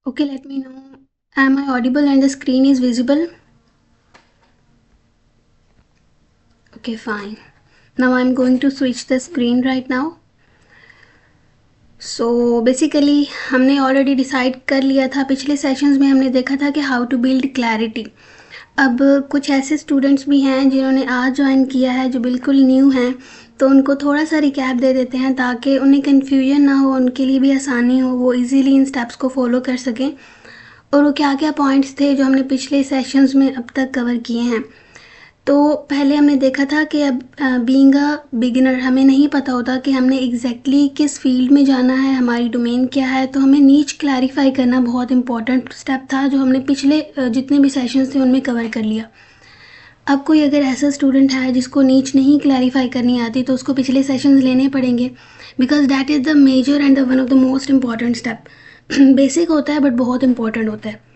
Okay, let me know. Am I audible and the screen is visible? Okay, fine. Now I'm going to switch the screen right now. So basically हमने already decide कर लिया था, पिछले sessions में हमने देखा था कि हाउ टू बिल्ड क्लैरिटी। अब कुछ ऐसे स्टूडेंट्स भी हैं जिन्होंने आज ज्वाइन किया है जो बिल्कुल न्यू हैं, तो उनको थोड़ा सा रिकैप दे देते हैं ताकि उन्हें कन्फ्यूजन ना हो, उनके लिए भी आसानी हो, वो इजीली इन स्टेप्स को फॉलो कर सकें। और वो क्या क्या पॉइंट्स थे जो हमने पिछले सेशंस में अब तक कवर किए हैं। तो पहले हमने देखा था कि अब बीइंग अ बिगिनर हमें नहीं पता होता कि हमने एग्जैक्टली किस फील्ड में जाना है, हमारी डोमेन क्या है, तो हमें नीच क्लैरिफाई करना बहुत इंपॉर्टेंट स्टेप था जो हमने पिछले जितने भी सेशंस थे उनमें कवर कर लिया। अब कोई अगर ऐसा स्टूडेंट है जिसको नीच नहीं क्लैरिफाई करनी आती तो उसको पिछले सेशंस लेने पड़ेंगे, because that is the major and the one of the most important step. Basic होता है बट बहुत इंपॉर्टेंट होता है।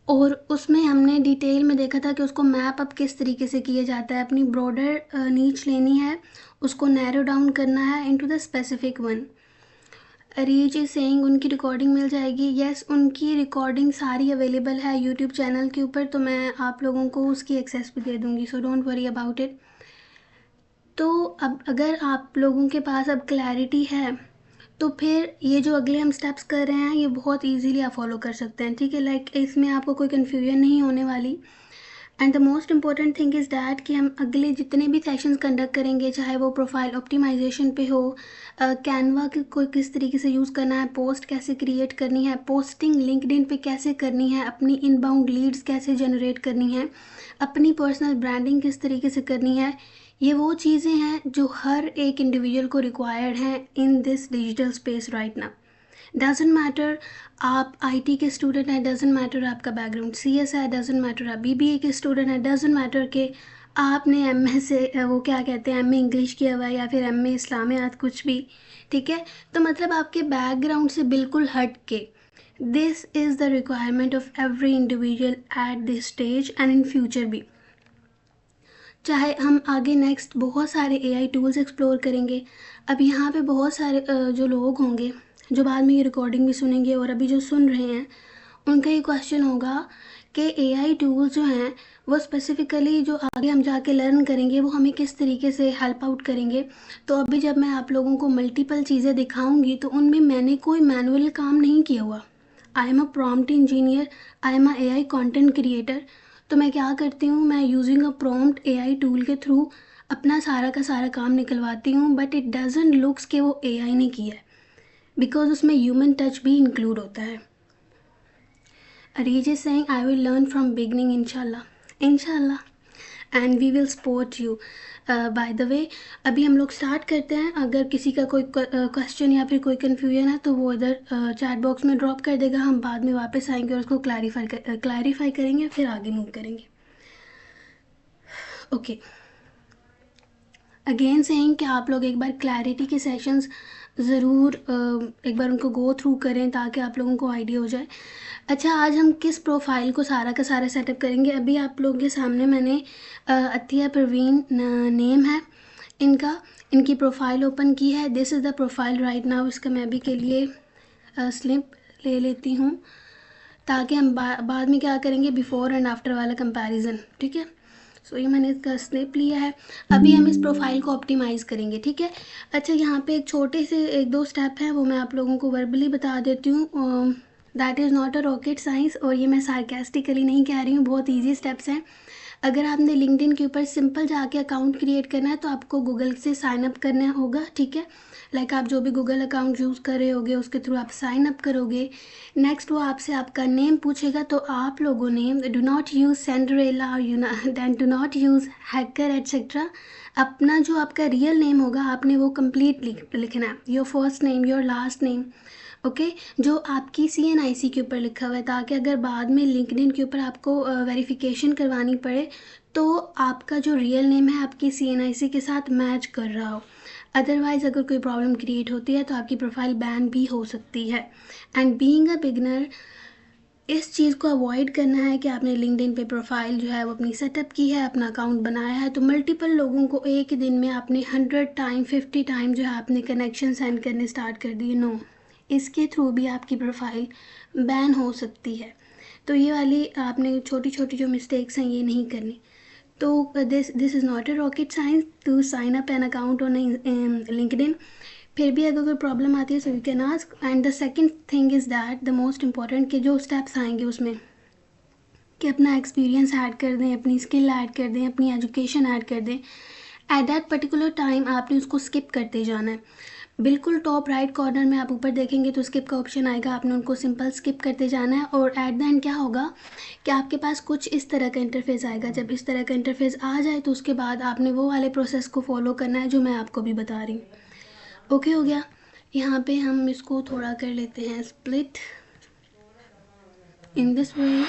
और उसमें हमने डिटेल में देखा था कि उसको मैप अप किस तरीके से किया जाता है। अपनी ब्रॉडर नीच लेनी है, उसको नैरो डाउन करना है into the specific one. Reach is saying उनकी रिकॉर्डिंग मिल जाएगी। यस, उनकी रिकॉर्डिंग सारी अवेलेबल है यूट्यूब चैनल के ऊपर, तो मैं आप लोगों को उसकी एक्सेस भी दे दूँगी, so don't worry about it. तो अब अगर आप लोगों के पास अब क्लैरिटी है तो फिर ये जो अगले हम स्टेप्स कर रहे हैं ये बहुत इजीली आप फॉलो कर सकते हैं, ठीक है। लाइक इसमें आपको कोई कन्फ्यूजन नहीं होने वाली। And the most important thing is that कि हम अगले जितने भी सेशंस कंडक्ट करेंगे, चाहे वो प्रोफाइल ऑप्टिमाइजेशन पे हो, कैनवा को किस तरीके से यूज़ करना है, पोस्ट कैसे क्रिएट करनी है, पोस्टिंग लिंक्डइन पे कैसे करनी है, अपनी इनबाउंड लीड्स कैसे जनरेट करनी है, अपनी पर्सनल ब्रांडिंग किस तरीके से करनी है, ये वो चीज़ें हैं जो हर एक इंडिविजुअल को रिक्वायर्ड हैं in this digital space right now. Doesn't matter आप आईटी के स्टूडेंट हैं, डजेंट मैटर आपका बैकग्राउंड सीएस है, डजेंट मैटर आप बीबीए के स्टूडेंट हैं, डजेंट मैटर कि आपने एमए से वो क्या कहते हैं एमए इंग्लिश किया हुआ है या फिर एमए इस्लामियात, कुछ भी, ठीक है। तो मतलब आपके बैकग्राउंड से बिल्कुल हट के this is the requirement of every individual at this stage and in future भी। चाहे हम आगे नेक्स्ट बहुत सारे एआई टूल्स एक्सप्लोर करेंगे। अब यहाँ पे बहुत सारे जो लोग होंगे जो बाद में ये रिकॉर्डिंग भी सुनेंगे और अभी जो सुन रहे हैं उनका ये क्वेश्चन होगा कि एआई टूल्स जो हैं वो स्पेसिफ़िकली जो आगे हम जाके लर्न करेंगे वो हमें किस तरीके से हेल्प आउट करेंगे। तो अभी जब मैं आप लोगों को मल्टीपल चीज़ें दिखाऊंगी तो उनमें मैंने कोई मैनुअल काम नहीं किया हुआ। I am a prompt engineer, I am a AI content creator. तो मैं क्या करती हूँ, मैं using a prompt AI tool के थ्रू अपना सारा का सारा काम निकलवाती हूँ, बट इट डजंट लुक्स कि वो एआई ने किया है, बिकॉज उसमें ह्यूमन टच भी इंक्लूड होता है। Areej is saying I will learn from beginning, इंशाल्लाह इंशाल्लाह and we will support you. By the way अभी हम लोग स्टार्ट करते हैं। अगर किसी का कोई क्वेश्चन या फिर कोई कन्फ्यूजन है तो वो इधर चैट बॉक्स में ड्रॉप कर देगा, हम बाद में वापस आएंगे और उसको क्लैरिफाई करेंगे, फिर आगे मूव करेंगे। ओके, अगेन सेइंग कि आप लोग एक बार क्लैरिटी के सेशंस ज़रूर एक बार उनको गो थ्रू करें ताकि आप लोगों को आइडिया हो जाए। अच्छा, आज हम किस प्रोफाइल को सारा का सारा सेटअप करेंगे। अभी आप लोगों के सामने मैंने अतिया परवीन नेम है इनका, इनकी प्रोफाइल ओपन की है। This is the profile right now. इसका मैं भी के लिए स्लिप ले लेती हूँ ताकि हम बाद में क्या करेंगे, बिफोर एंड आफ्टर वाला कंपैरिजन, ठीक है। सो ये मैंने इसका स्नैप लिया है। अभी हम इस प्रोफाइल को ऑप्टिमाइज़ करेंगे, ठीक है। अच्छा, यहाँ पे एक छोटे से एक दो स्टेप हैं वो मैं आप लोगों को वर्बली बता देती हूँ। That is not a rocket science, और ये मैं सार्केस्टिकली नहीं कह रही हूँ, बहुत ईजी स्टेप्स हैं। अगर आपने लिंक्डइन के ऊपर सिंपल जाके अकाउंट क्रिएट करना है तो आपको गूगल से साइन अप करना होगा, ठीक है। लाइक आप जो भी गूगल अकाउंट यूज़ कर रहे होगे उसके थ्रू आप साइन अप करोगे। नेक्स्ट वो आपसे आपका नेम पूछेगा, तो आप लोगों ने डू नॉट यूज़ सेंडरेला और then do not use hacker etcetera. अपना जो आपका रियल नेम होगा आपने वो कंप्लीट लिखना है, your first name, your last name, okay, जो आपकी CNIC के ऊपर लिखा हुआ है, ताकि अगर बाद में लिंक्डइन के ऊपर आपको वेरिफिकेशन करवानी पड़े तो आपका जो रियल नेम है आपकी CNIC के साथ मैच कर रहा हो। अदरवाइज़ अगर कोई प्रॉब्लम क्रिएट होती है तो आपकी प्रोफाइल बैन भी हो सकती है। एंड बीइंग अ बिगनर, इस चीज़ को अवॉइड करना है कि आपने लिंक्डइन पे प्रोफाइल जो है वो अपनी सेटअप की है, अपना अकाउंट बनाया है, तो मल्टीपल लोगों को एक ही दिन में आपने 100 टाइम 50 टाइम जो है आपने कनेक्शन सेंड करने स्टार्ट कर दिए। नो, इसके थ्रू भी आपकी प्रोफाइल बैन हो सकती है। तो ये वाली आपने छोटी छोटी जो मिस्टेक्स हैं ये नहीं करनी। तो this is not a rocket science to sign up an account on LinkedIn. फिर भी अगर कोई प्रॉब्लम आती है so you can ask. And the second thing is that the most important के जो स्टेप्स आएंगे उसमें कि अपना एक्सपीरियंस ऐड कर दें, अपनी स्किल ऐड कर दें, अपनी एजुकेशन ऐड कर दें। एट दैट पर्टिकुलर टाइम आपने उसको स्किप करते जाना है। बिल्कुल टॉप राइट कॉर्नर में आप ऊपर देखेंगे तो स्किप का ऑप्शन आएगा, आपने उनको सिंपल स्किप करते जाना है। और एट द एंड क्या होगा कि आपके पास कुछ इस तरह का इंटरफेस आएगा। जब इस तरह का इंटरफेस आ जाए तो उसके बाद आपने वो वाले प्रोसेस को फॉलो करना है जो मैं आपको भी बता रही हूँ। ओके हो गया। यहाँ पे हम इसको थोड़ा कर लेते हैं स्प्लिट इन दिस वे।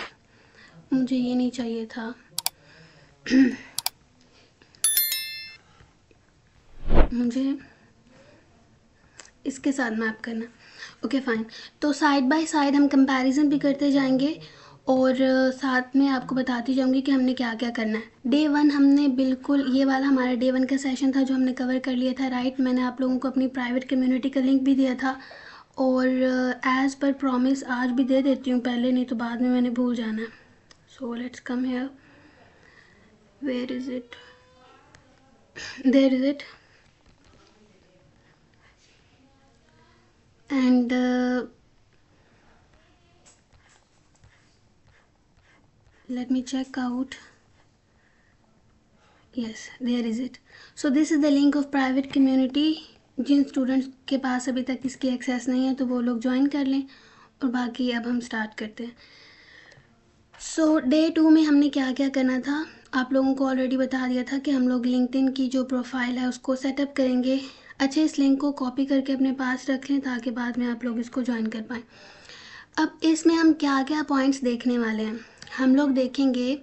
मुझे ये नहीं चाहिए था। मुझे इसके साथ मैप करना। Okay fine. तो साइड बाय साइड हम कंपैरिजन भी करते जाएंगे और साथ में आपको बताती जाऊंगी कि हमने क्या क्या करना है। डे 1 हमने बिल्कुल ये वाला हमारा डे 1 का सेशन था जो हमने कवर कर लिया था, राइट। मैंने आप लोगों को अपनी प्राइवेट कम्युनिटी का लिंक भी दिया था और एज़ पर प्रॉमिस आज भी दे देती हूँ, पहले नहीं तो बाद में मैंने भूल जाना है। So let's come here, where is it, there is it. And let me check out. Yes, there is it. So this is the link of private community. जिन स्टूडेंट्स के पास अभी तक इसकी एक्सेस नहीं है तो वो लोग ज्वाइन कर लें। और बाकी अब हम स्टार्ट करते हैं। सो डे 2 में हमने क्या क्या करना था आप लोगों को ऑलरेडी बता दिया था कि हम लोग लिंक्डइन की जो प्रोफाइल है उसको सेटअप करेंगे। अच्छा, इस लिंक को कॉपी करके अपने पास रख लें ताकि बाद में आप लोग इसको ज्वाइन कर पाएँ। अब इसमें हम क्या क्या पॉइंट्स देखने वाले हैं। हम लोग देखेंगे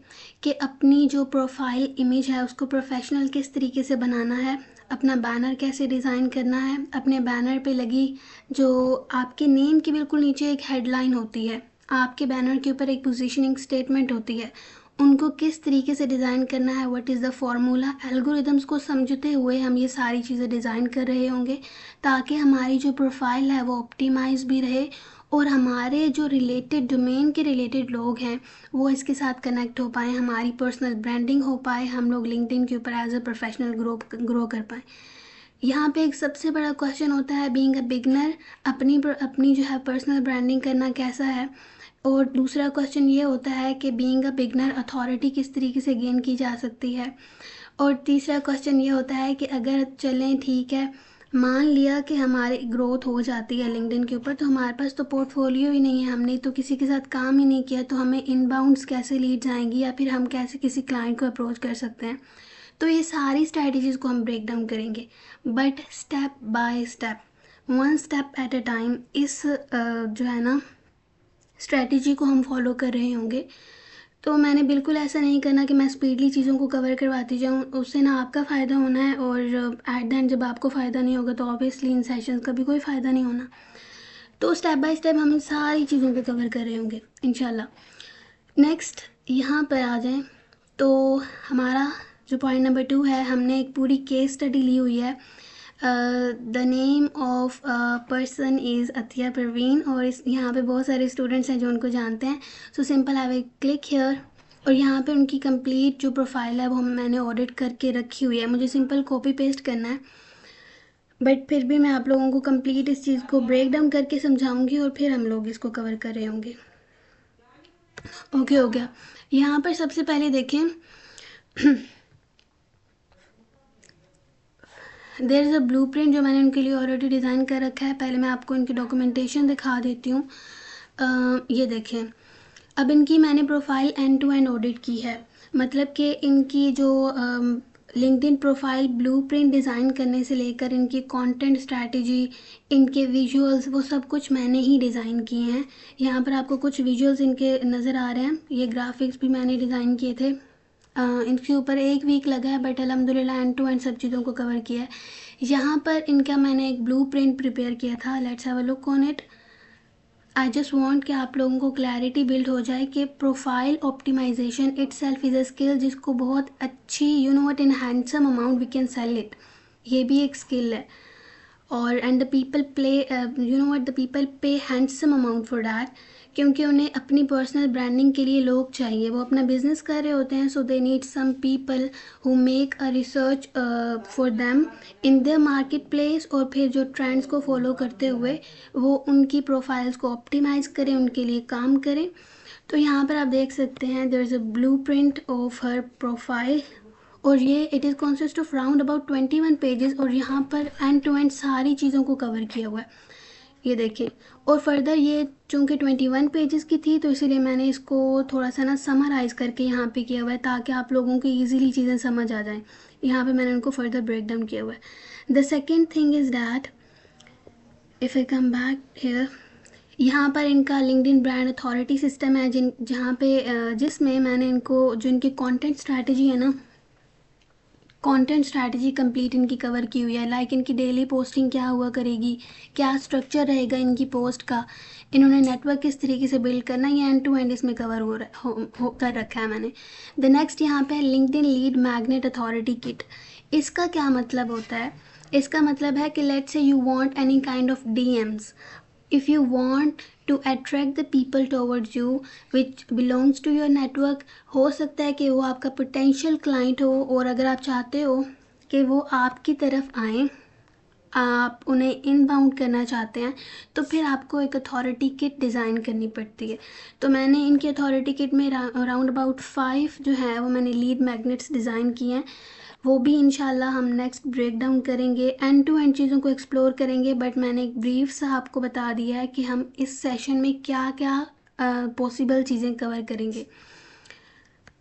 कि अपनी जो प्रोफाइल इमेज है उसको प्रोफेशनल किस तरीके से बनाना है, अपना बैनर कैसे डिज़ाइन करना है, अपने बैनर पे लगी जो आपके नेम के बिल्कुल नीचे एक हेडलाइन होती है, आपके बैनर के ऊपर एक पोजीशनिंग स्टेटमेंट होती है, उनको किस तरीके से डिज़ाइन करना है, what is the formula. Algorithms को समझते हुए हम ये सारी चीज़ें डिज़ाइन कर रहे होंगे ताकि हमारी जो प्रोफाइल है वो ऑप्टिमाइज भी रहे और हमारे जो रिलेटेड डोमेन के रिलेटेड लोग हैं वो इसके साथ कनेक्ट हो पाएँ, हमारी पर्सनल ब्रांडिंग हो पाए, हम लोग लिंक्डइन के ऊपर एज अ प्रोफेशनल ग्रो कर पाएँ। यहाँ पे एक सबसे बड़ा क्वेश्चन होता है बीइंग अ बिगनर, अपनी जो है पर्सनल ब्रांडिंग करना कैसा है। और दूसरा क्वेश्चन ये होता है कि बीइंग अ बिगनर अथॉरिटी किस तरीके से गेन की जा सकती है। और तीसरा क्वेश्चन ये होता है कि अगर चलें ठीक है, मान लिया कि हमारी ग्रोथ हो जाती है लिंक्डइन के ऊपर तो हमारे पास तो पोर्टफोलियो ही नहीं है, हमने तो किसी के साथ काम ही नहीं किया, तो हमें इनबाउंड्स कैसे लीड्स आएंगी या फिर हम कैसे किसी क्लाइंट को अप्रोच कर सकते हैं। तो ये सारी स्ट्रैटेजीज़ को हम ब्रेक डाउन करेंगे but step by step, one step at a time. इस जो है ना स्ट्रैटेजी को हम फॉलो कर रहे होंगे। तो मैंने बिल्कुल ऐसा नहीं करना कि मैं स्पीडली चीज़ों को कवर करवाती जाऊँ, उससे ना आपका फ़ायदा होना है और एट द एंड जब आपको फ़ायदा नहीं होगा तो ऑब्वियसली इन सेशंस का भी कोई फ़ायदा नहीं होना। तो स्टेप बाय स्टेप हम इन सारी चीज़ों को कवर कर रहे होंगे इंशाल्लाह। नेक्स्ट यहाँ पर आ जाएं तो हमारा जो पॉइंट नंबर 2 है, हमने एक पूरी केस स्टडी ली हुई है। The name of person is Atiya Parveen और इस यहाँ पे बहुत सारे स्टूडेंट्स हैं जो उनको जानते हैं। So simple have a click here और यहाँ पे उनकी कंप्लीट जो प्रोफाइल है वो मैंने ऑडिट करके रखी हुई है, मुझे सिंपल कॉपी पेस्ट करना है। बट फिर भी मैं आप लोगों को कंप्लीट इस चीज़ को ब्रेक डाउन करके समझाऊंगी और फिर हम लोग इसको कवर कर रहे होंगे। ओके हो गया। यहाँ पर सबसे पहले देखें देयर इज़ अ ब्लूप्रिंट जो मैंने उनके लिए ऑलरेडी डिज़ाइन कर रखा है। पहले मैं आपको इनकी डॉक्यूमेंटेशन दिखा देती हूँ। ये देखें, अब इनकी मैंने profile end to end audit की है, मतलब कि इनकी जो लिंक्डइन प्रोफाइल ब्लूप्रिंट डिज़ाइन करने से लेकर इनकी कंटेंट स्ट्रैटेजी, इनके विजुअल्स, वो सब कुछ मैंने ही डिज़ाइन किए हैं। यहाँ पर आपको कुछ विजुअल्स इनके नज़र आ रहे हैं, ये ग्राफिक्स भी मैंने डिज़ाइन किए थे। इनके ऊपर 1 वीक लगा है बट अल्हम्दुलिल्लाह एंड टू एंड सब चीज़ों को कवर किया है। यहाँ पर इनका मैंने एक ब्लूप्रिंट प्रिपेयर किया था, let's have a look on it. I just want कि आप लोगों को क्लैरिटी बिल्ड हो जाए कि profile optimisation itself is a skill जिसको बहुत अच्छी what in handsome amount we can sell it, ये भी एक स्किल है। और and the people play what the people pay handsome amount for that, क्योंकि उन्हें अपनी पर्सनल ब्रांडिंग के लिए लोग चाहिए, वो अपना बिजनेस कर रहे होते हैं, so they need some people who make a research for them in the market place, और फिर जो ट्रेंड्स को फॉलो करते हुए वो उनकी प्रोफाइल्स को ऑप्टिमाइज़ करें, उनके लिए काम करें। तो यहाँ पर आप देख सकते हैं there is a blueprint of her profile, और ये it is consist of round about 21 pages, और यहाँ पर एंड टू एंड सारी चीज़ों को कवर किया हुआ है, ये देखिए। और फर्दर ये चूँकि 21 पेजेस की थी तो इसीलिए मैंने इसको थोड़ा सा ना समराइज़ करके यहाँ पे किया हुआ है ताकि आप लोगों को ईजिली चीज़ें समझ आ जाएं। यहाँ पे मैंने उनको फर्दर ब्रेक डाउन किया हुआ है। The second thing is that if I come back here, यहाँ पर इनका लिंक्डइन ब्रांड अथॉरिटी सिस्टम है जहाँ पे जिसमें मैंने इनको जो इनकी कंटेंट स्ट्रैटेजी है ना, कंटेंट स्ट्रैटेजी कंप्लीट इनकी कवर की हुई है। लाइक इनकी डेली पोस्टिंग क्या हुआ करेगी, क्या स्ट्रक्चर रहेगा इनकी पोस्ट का, इन्होंने नेटवर्क किस तरीके से बिल्ड करना, ये एंड टू एंड इसमें कवर हो कर रखा है मैंने। द नेक्स्ट यहाँ पे LinkedIn lead magnet authority kit. इसका क्या मतलब होता है, इसका मतलब है कि let's say you want any kind of DMs, if you want to attract the people towards you which belongs to your network, हो सकता है कि वो आपका पोटेंशियल क्लाइंट हो, और अगर आप चाहते हो कि वो आपकी तरफ आएँ, आप उन्हें इनबाउंड करना चाहते हैं, तो फिर आपको एक अथॉरिटी किट डिज़ाइन करनी पड़ती है। तो मैंने इनकी अथॉरिटी किट में अराउंड अबाउट 5 जो है वो मैंने लीड मैग्नेट्स डिज़ाइन किए हैं, वो भी इंशाल्लाह हम नेक्स्ट ब्रेक डाउन करेंगे, एंड टू एंड चीज़ों को एक्सप्लोर करेंगे। बट मैंने एक ब्रीफ सा आपको बता दिया है कि हम इस सेशन में क्या क्या पॉसिबल चीज़ें कवर करेंगे।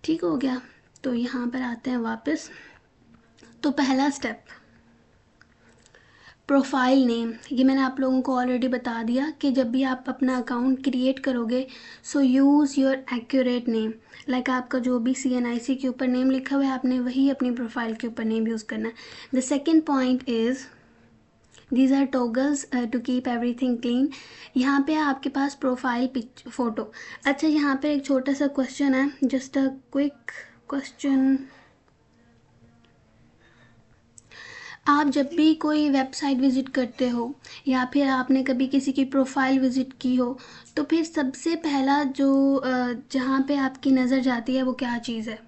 ठीक हो गया, तो यहाँ पर आते हैं वापस। तो पहला स्टेप प्रोफाइल नेम, ये मैंने आप लोगों को ऑलरेडी बता दिया कि जब भी आप अपना अकाउंट क्रिएट करोगे so use your accurate name, like आपका जो भी CNIC के ऊपर नेम लिखा हुआ है आपने वही अपनी प्रोफाइल के ऊपर नेम यूज़ करना है। The second point is these are toggles to keep everything clean. यहाँ पे आपके पास प्रोफाइल फ़ोटो। अच्छा, यहाँ पे एक छोटा सा क्वेश्चन है, जस्ट अ क्विक क्वेश्चन। आप जब भी कोई वेबसाइट विज़िट करते हो या फिर आपने कभी किसी की प्रोफाइल विज़िट की हो, तो फिर सबसे पहला जो जहाँ पे आपकी नज़र जाती है वो क्या चीज़ है?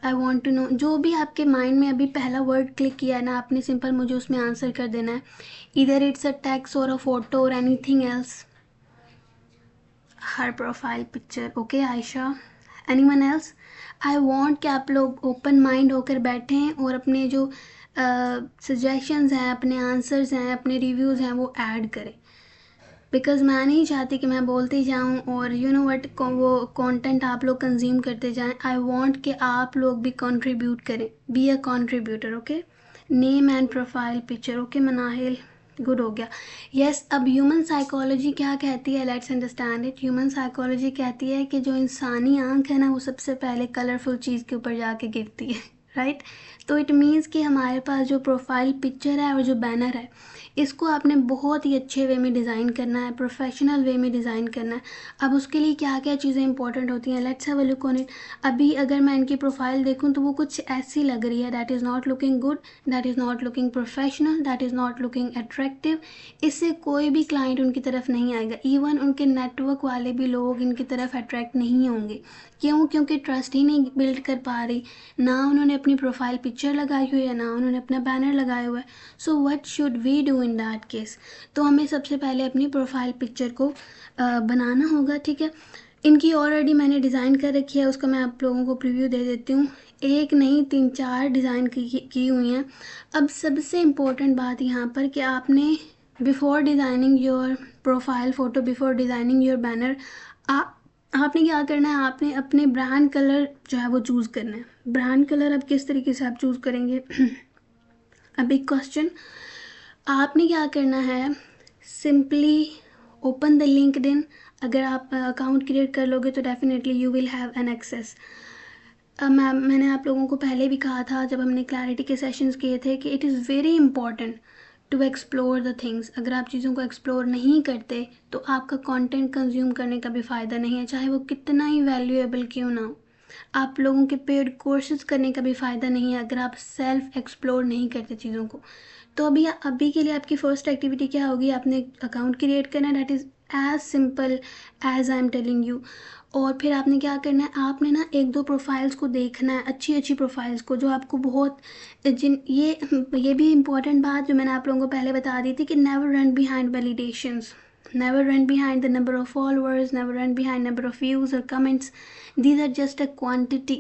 आई वॉन्ट टू नो, जो भी आपके माइंड में अभी पहला वर्ड क्लिक किया है ना आपने, सिंपल मुझे उसमें आंसर कर देना है। इधर इट्स अ टेक्स्ट और अ फोटो और anything else. Her profile picture, okay Ayesha, anyone else? I want कि आप लोग ओपन माइंड होकर बैठें और अपने जो सजेशंस हैं, अपने आंसर्स हैं, अपने रिव्यूज़ हैं वो ऐड करें, बिकॉज़ मैं नहीं चाहती कि मैं बोलती जाऊँ और यू नो व्हाट वो कंटेंट आप लोग कंज्यूम करते जाएं। आई वांट कि आप लोग भी कंट्रीब्यूट करें, be a contributor, okay. Name and profile picture, okay Manahil, good हो गया। यस, अब ह्यूमन साइकोलॉजी क्या कहती है, let's understand it. Human psychology कहती है कि जो इंसानी आंख है ना वो सबसे पहले कलरफुल चीज़ के ऊपर जाके गिरती है, राइट। तो इट मीन्स कि हमारे पास जो प्रोफाइल पिक्चर है और जो बैनर है इसको आपने बहुत ही अच्छे वे में डिज़ाइन करना है, प्रोफेशनल वे में डिज़ाइन करना है। अब उसके लिए क्या क्या चीज़ें इंपॉर्टेंट होती हैं, let's have a look on it. अभी अगर मैं इनकी प्रोफाइल देखूं तो वो कुछ ऐसी लग रही है, that is not looking good, that is not looking professional, that is not looking attractive. इससे कोई भी क्लाइंट उनकी तरफ नहीं आएगा, इवन उनके नेटवर्क वाले भी लोग इनकी तरफ अट्रैक्ट नहीं होंगे। क्यों? क्योंकि ट्रस्ट ही नहीं बिल्ड कर पा रही, ना उन्होंने अपनी प्रोफाइल पिक्चर लगाई हुई है, ना उन्होंने अपना बैनर लगाया हुआ है। So what should we do in that case? तो हमें सबसे पहले अपनी प्रोफाइल पिक्चर को बनाना होगा, ठीक है। इनकी ऑलरेडी मैंने डिज़ाइन कर रखी है, उसका मैं आप लोगों को प्रीव्यू दे देती हूँ। एक नहीं 3-4 डिज़ाइन की हुई हैं। अब सबसे इम्पोर्टेंट बात यहाँ पर कि आपने before designing your profile photo, before designing your banner, आपने क्या करना है, आपने अपने ब्रांड कलर जो है वो चूज़ करना है। ब्रांड कलर अब किस तरीके से आप चूज़ करेंगे? A big question. आपने क्या करना है, सिंपली ओपन द लिंक्डइन। अगर आप अकाउंट क्रिएट कर लोगे तो definitely you will have an access. मैंने आप लोगों को पहले भी कहा था जब हमने क्लैरिटी के सेशंस किए थे कि it is very important to explore the things. अगर आप चीज़ों को एक्सप्लोर नहीं करते तो आपका कंटेंट कंज्यूम करने का भी फ़ायदा नहीं है, चाहे वो कितना ही वैल्यूएबल क्यों ना हो। आप लोगों के पेड कोर्सेज करने का भी फ़ायदा नहीं है अगर आप सेल्फ एक्सप्लोर नहीं करते चीज़ों को। तो अभी के लिए आपकी फ़र्स्ट एक्टिविटी क्या होगी, आपने अकाउंट क्रिएट करना है, that is as simple as I am telling you. और फिर आपने क्या करना है, आपने ना एक दो प्रोफाइल्स को देखना है, अच्छी अच्छी प्रोफाइल्स को जो आपको बहुत जिन ये भी इम्पोर्टेंट बात जो मैंने आप लोगों को पहले बता दी थी कि never run behind validations, never run behind the number of followers, never run behind number of views or comments. These are just a quantity.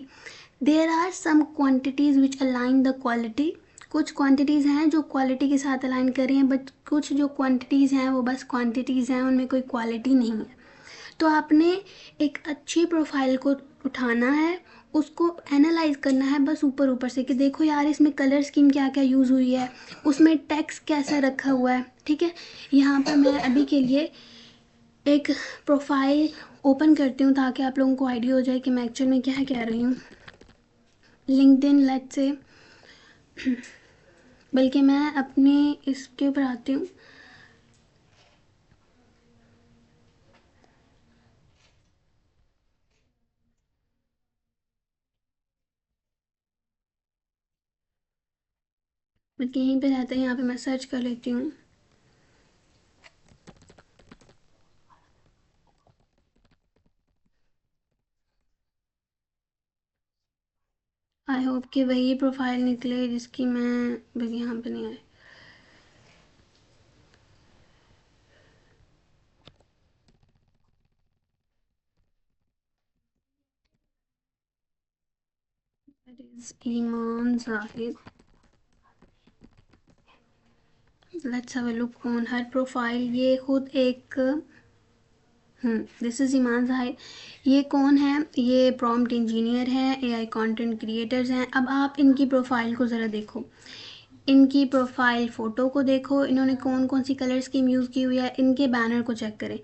There are some quantities which align the quality. कुछ quantities हैं जो quality के साथ align कर रही हैं, but कुछ जो क्वांटिटीज़ हैं वो बस क्वांटिटीज़ हैं, उनमें कोई क्वालिटी नहीं है। तो आपने एक अच्छी प्रोफाइल को उठाना है, उसको एनालाइज करना है बस ऊपर ऊपर से कि देखो यार इसमें कलर स्कीम क्या क्या यूज़ हुई है, उसमें टेक्स्ट कैसा रखा हुआ है। ठीक है, यहाँ पर मैं अभी के लिए एक प्रोफाइल ओपन करती हूँ ताकि आप लोगों को आइडिया हो जाए कि मैं एक्चुअल में क्या कह रही हूँ। लिंक्डइन लेट्स से, बल्कि मैं अपने इसके ऊपर आती हूँ। बल्कि यहीं पे रहता है, यहाँ पे मैं सर्च कर लेती हूँ। आई होप कि वही प्रोफाइल निकले जिसकी मैं बल्कि यहाँ पे नहीं आई। That is Iman Zahid. Let's have a look on her profile. ये खुद एक दिस इज़ ईमान जाहिद। ये कौन है, ये प्रॉम्प्ट इंजीनियर हैं, एआई कंटेंट क्रिएटर्स हैं। अब आप इनकी प्रोफाइल को ज़रा देखो, इनकी प्रोफाइल फ़ोटो को देखो, इन्होंने कौन कौन सी कलर स्कीम यूज़ की हुई है, इनके बैनर को चेक करें।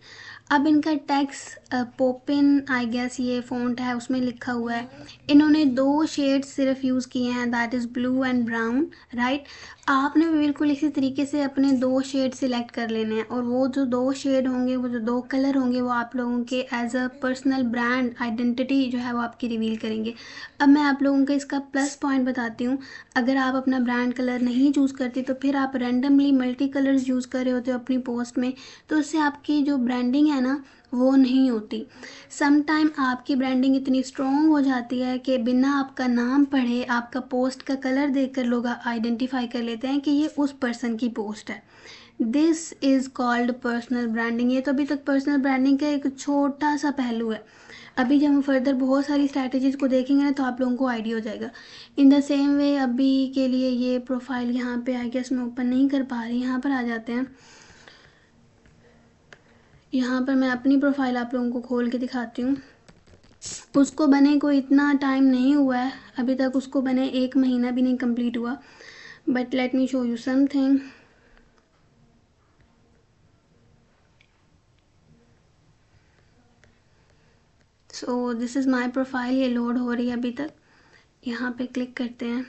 अब इनका टेक्स्ट पोपिन आई गेस ये फ़ॉन्ट है उसमें लिखा हुआ है। इन्होंने दो शेड्स सिर्फ यूज़ किए हैं, that is blue and brown, right. आपने भी बिल्कुल इसी तरीके से अपने दो शेड सिलेक्ट कर लेने हैं, और वो जो दो शेड होंगे, वो जो दो कलर होंगे, वो आप लोगों के as a personal brand identity जो है वो आपकी रिवील करेंगे। अब मैं आप लोगों को इसका प्लस पॉइंट बताती हूँ। अगर आप अपना ब्रांड कलर नहीं चूज़ करती तो फिर आप रैंडमली मल्टी कलर्स यूज़ कर रहे होते हो अपनी पोस्ट में, तो उससे आपकी जो ब्रांडिंग है ना वो नहीं होती। सम टाइम आपकी ब्रांडिंग इतनी स्ट्रॉन्ग हो जाती है कि बिना आपका नाम पढ़े आपका पोस्ट का कलर देखकर लोग आइडेंटिफाई कर लेते हैं कि ये उस पर्सन की पोस्ट है। This is called personal branding. ये तो अभी तक पर्सनल ब्रांडिंग का एक छोटा सा पहलू है। अभी जब हम फर्दर बहुत सारी स्ट्रैटेजीज़ को देखेंगे ना तो आप लोगों को आइडिया हो जाएगा। इन द सेम वे अभी के लिए ये प्रोफाइल यहाँ पे आई गेस मैं ओपन नहीं कर पा रही, यहाँ पर आ जाते हैं। यहाँ पर मैं अपनी प्रोफाइल आप लोगों को खोल के दिखाती हूँ। उसको बने को इतना टाइम नहीं हुआ है, अभी तक उसको बने 1 महीना भी नहीं कंप्लीट हुआ, but let me show you something. So this is my profile. ये लोड हो रही है अभी तक, यहाँ पे क्लिक करते हैं।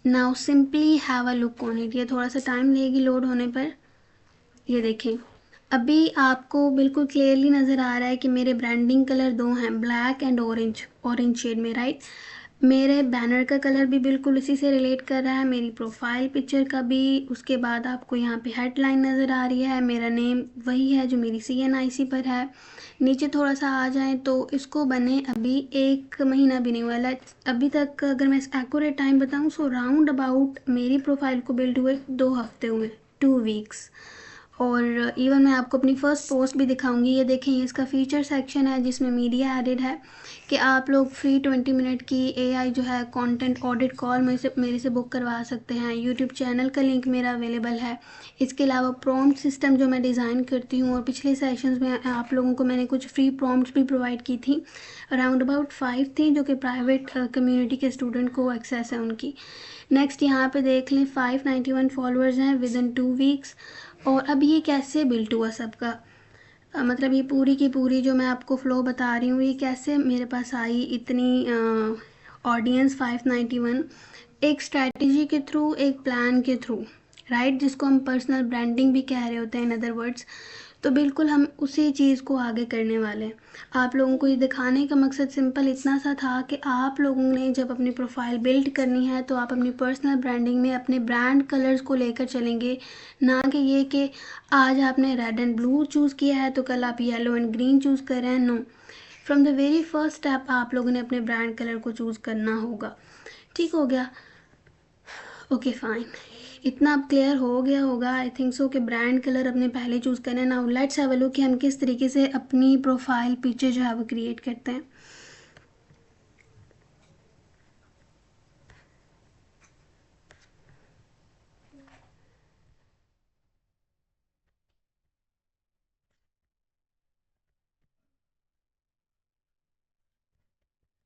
Now simply have a look on it. ये थोड़ा सा टाइम लेगी लोड होने पर। ये देखें, अभी आपको बिल्कुल क्लियरली नज़र आ रहा है कि मेरे ब्रांडिंग कलर दो हैं, ब्लैक एंड ऑरेंज शेड में, राइट। मेरे बैनर का कलर भी बिल्कुल इसी से रिलेट कर रहा है, मेरी प्रोफाइल पिक्चर का भी। उसके बाद आपको यहाँ पे हेडलाइन नज़र आ रही है, मेरा नेम वही है जो मेरी CNIC पर है। नीचे थोड़ा सा आ जाएं तो इसको बने अभी 1 महीना भी नहीं हुआ। अभी तक अगर मैं एक्यूरेट टाइम बताऊँ सो राउंड अबाउट मेरी प्रोफाइल को बिल्ड हुए 2 हफ्ते हुए, 2 वीक्स। और इवन मैं आपको अपनी फ़र्स्ट पोस्ट भी दिखाऊंगी। ये देखें, ये इसका फीचर सेक्शन है जिसमें मीडिया एडेड है कि आप लोग फ्री 20 मिनट की AI जो है कंटेंट ऑडिट कॉल मेरे से बुक करवा सकते हैं। यूट्यूब चैनल का लिंक मेरा अवेलेबल है। इसके अलावा प्रॉम्प्ट सिस्टम जो मैं डिज़ाइन करती हूँ, और पिछले सेशंस में आप लोगों को मैंने कुछ फ्री प्रॉम्प्ट्स भी प्रोवाइड की थी, अराउंड अबाउट 5 थी जो कि प्राइवेट कम्युनिटी के स्टूडेंट को एक्सेस है उनकी। नेक्स्ट यहाँ पे देख लें, 591 फॉलोअर्स हैं विद इन 2 वीक्स। और अब ये कैसे बिल्ट हुआ सबका, मतलब ये पूरी की पूरी जो मैं आपको फ़्लो बता रही हूँ ये कैसे मेरे पास आई इतनी ऑडियंस 591। एक स्ट्रैटेजी के थ्रू, एक प्लान के थ्रू। राइट, जिसको हम पर्सनल ब्रांडिंग भी कह रहे होते हैं इन अदर वर्ड्स। तो बिल्कुल हम उसी चीज़ को आगे करने वाले हैं। आप लोगों को ये दिखाने का मकसद सिंपल इतना सा था कि आप लोगों ने जब अपनी प्रोफाइल बिल्ड करनी है तो आप अपनी पर्सनल ब्रांडिंग में अपने ब्रांड कलर्स को लेकर चलेंगे, ना कि ये कि आज आपने रेड एंड ब्लू चूज़ किया है तो कल आप येलो एंड ग्रीन चूज़ कर रहे हैं। No, from the very first step आप लोगों ने अपने ब्रांड कलर को चूज़ करना होगा। ठीक हो गया? ओके फाइन, इतना अब क्लियर हो गया होगा आई थिंक सो कि ब्रांड कलर अपने पहले चूज़ करना है। Now let's have a look कि हम किस तरीके से अपनी प्रोफाइल पिक्चर जो है वो क्रिएट करते हैं।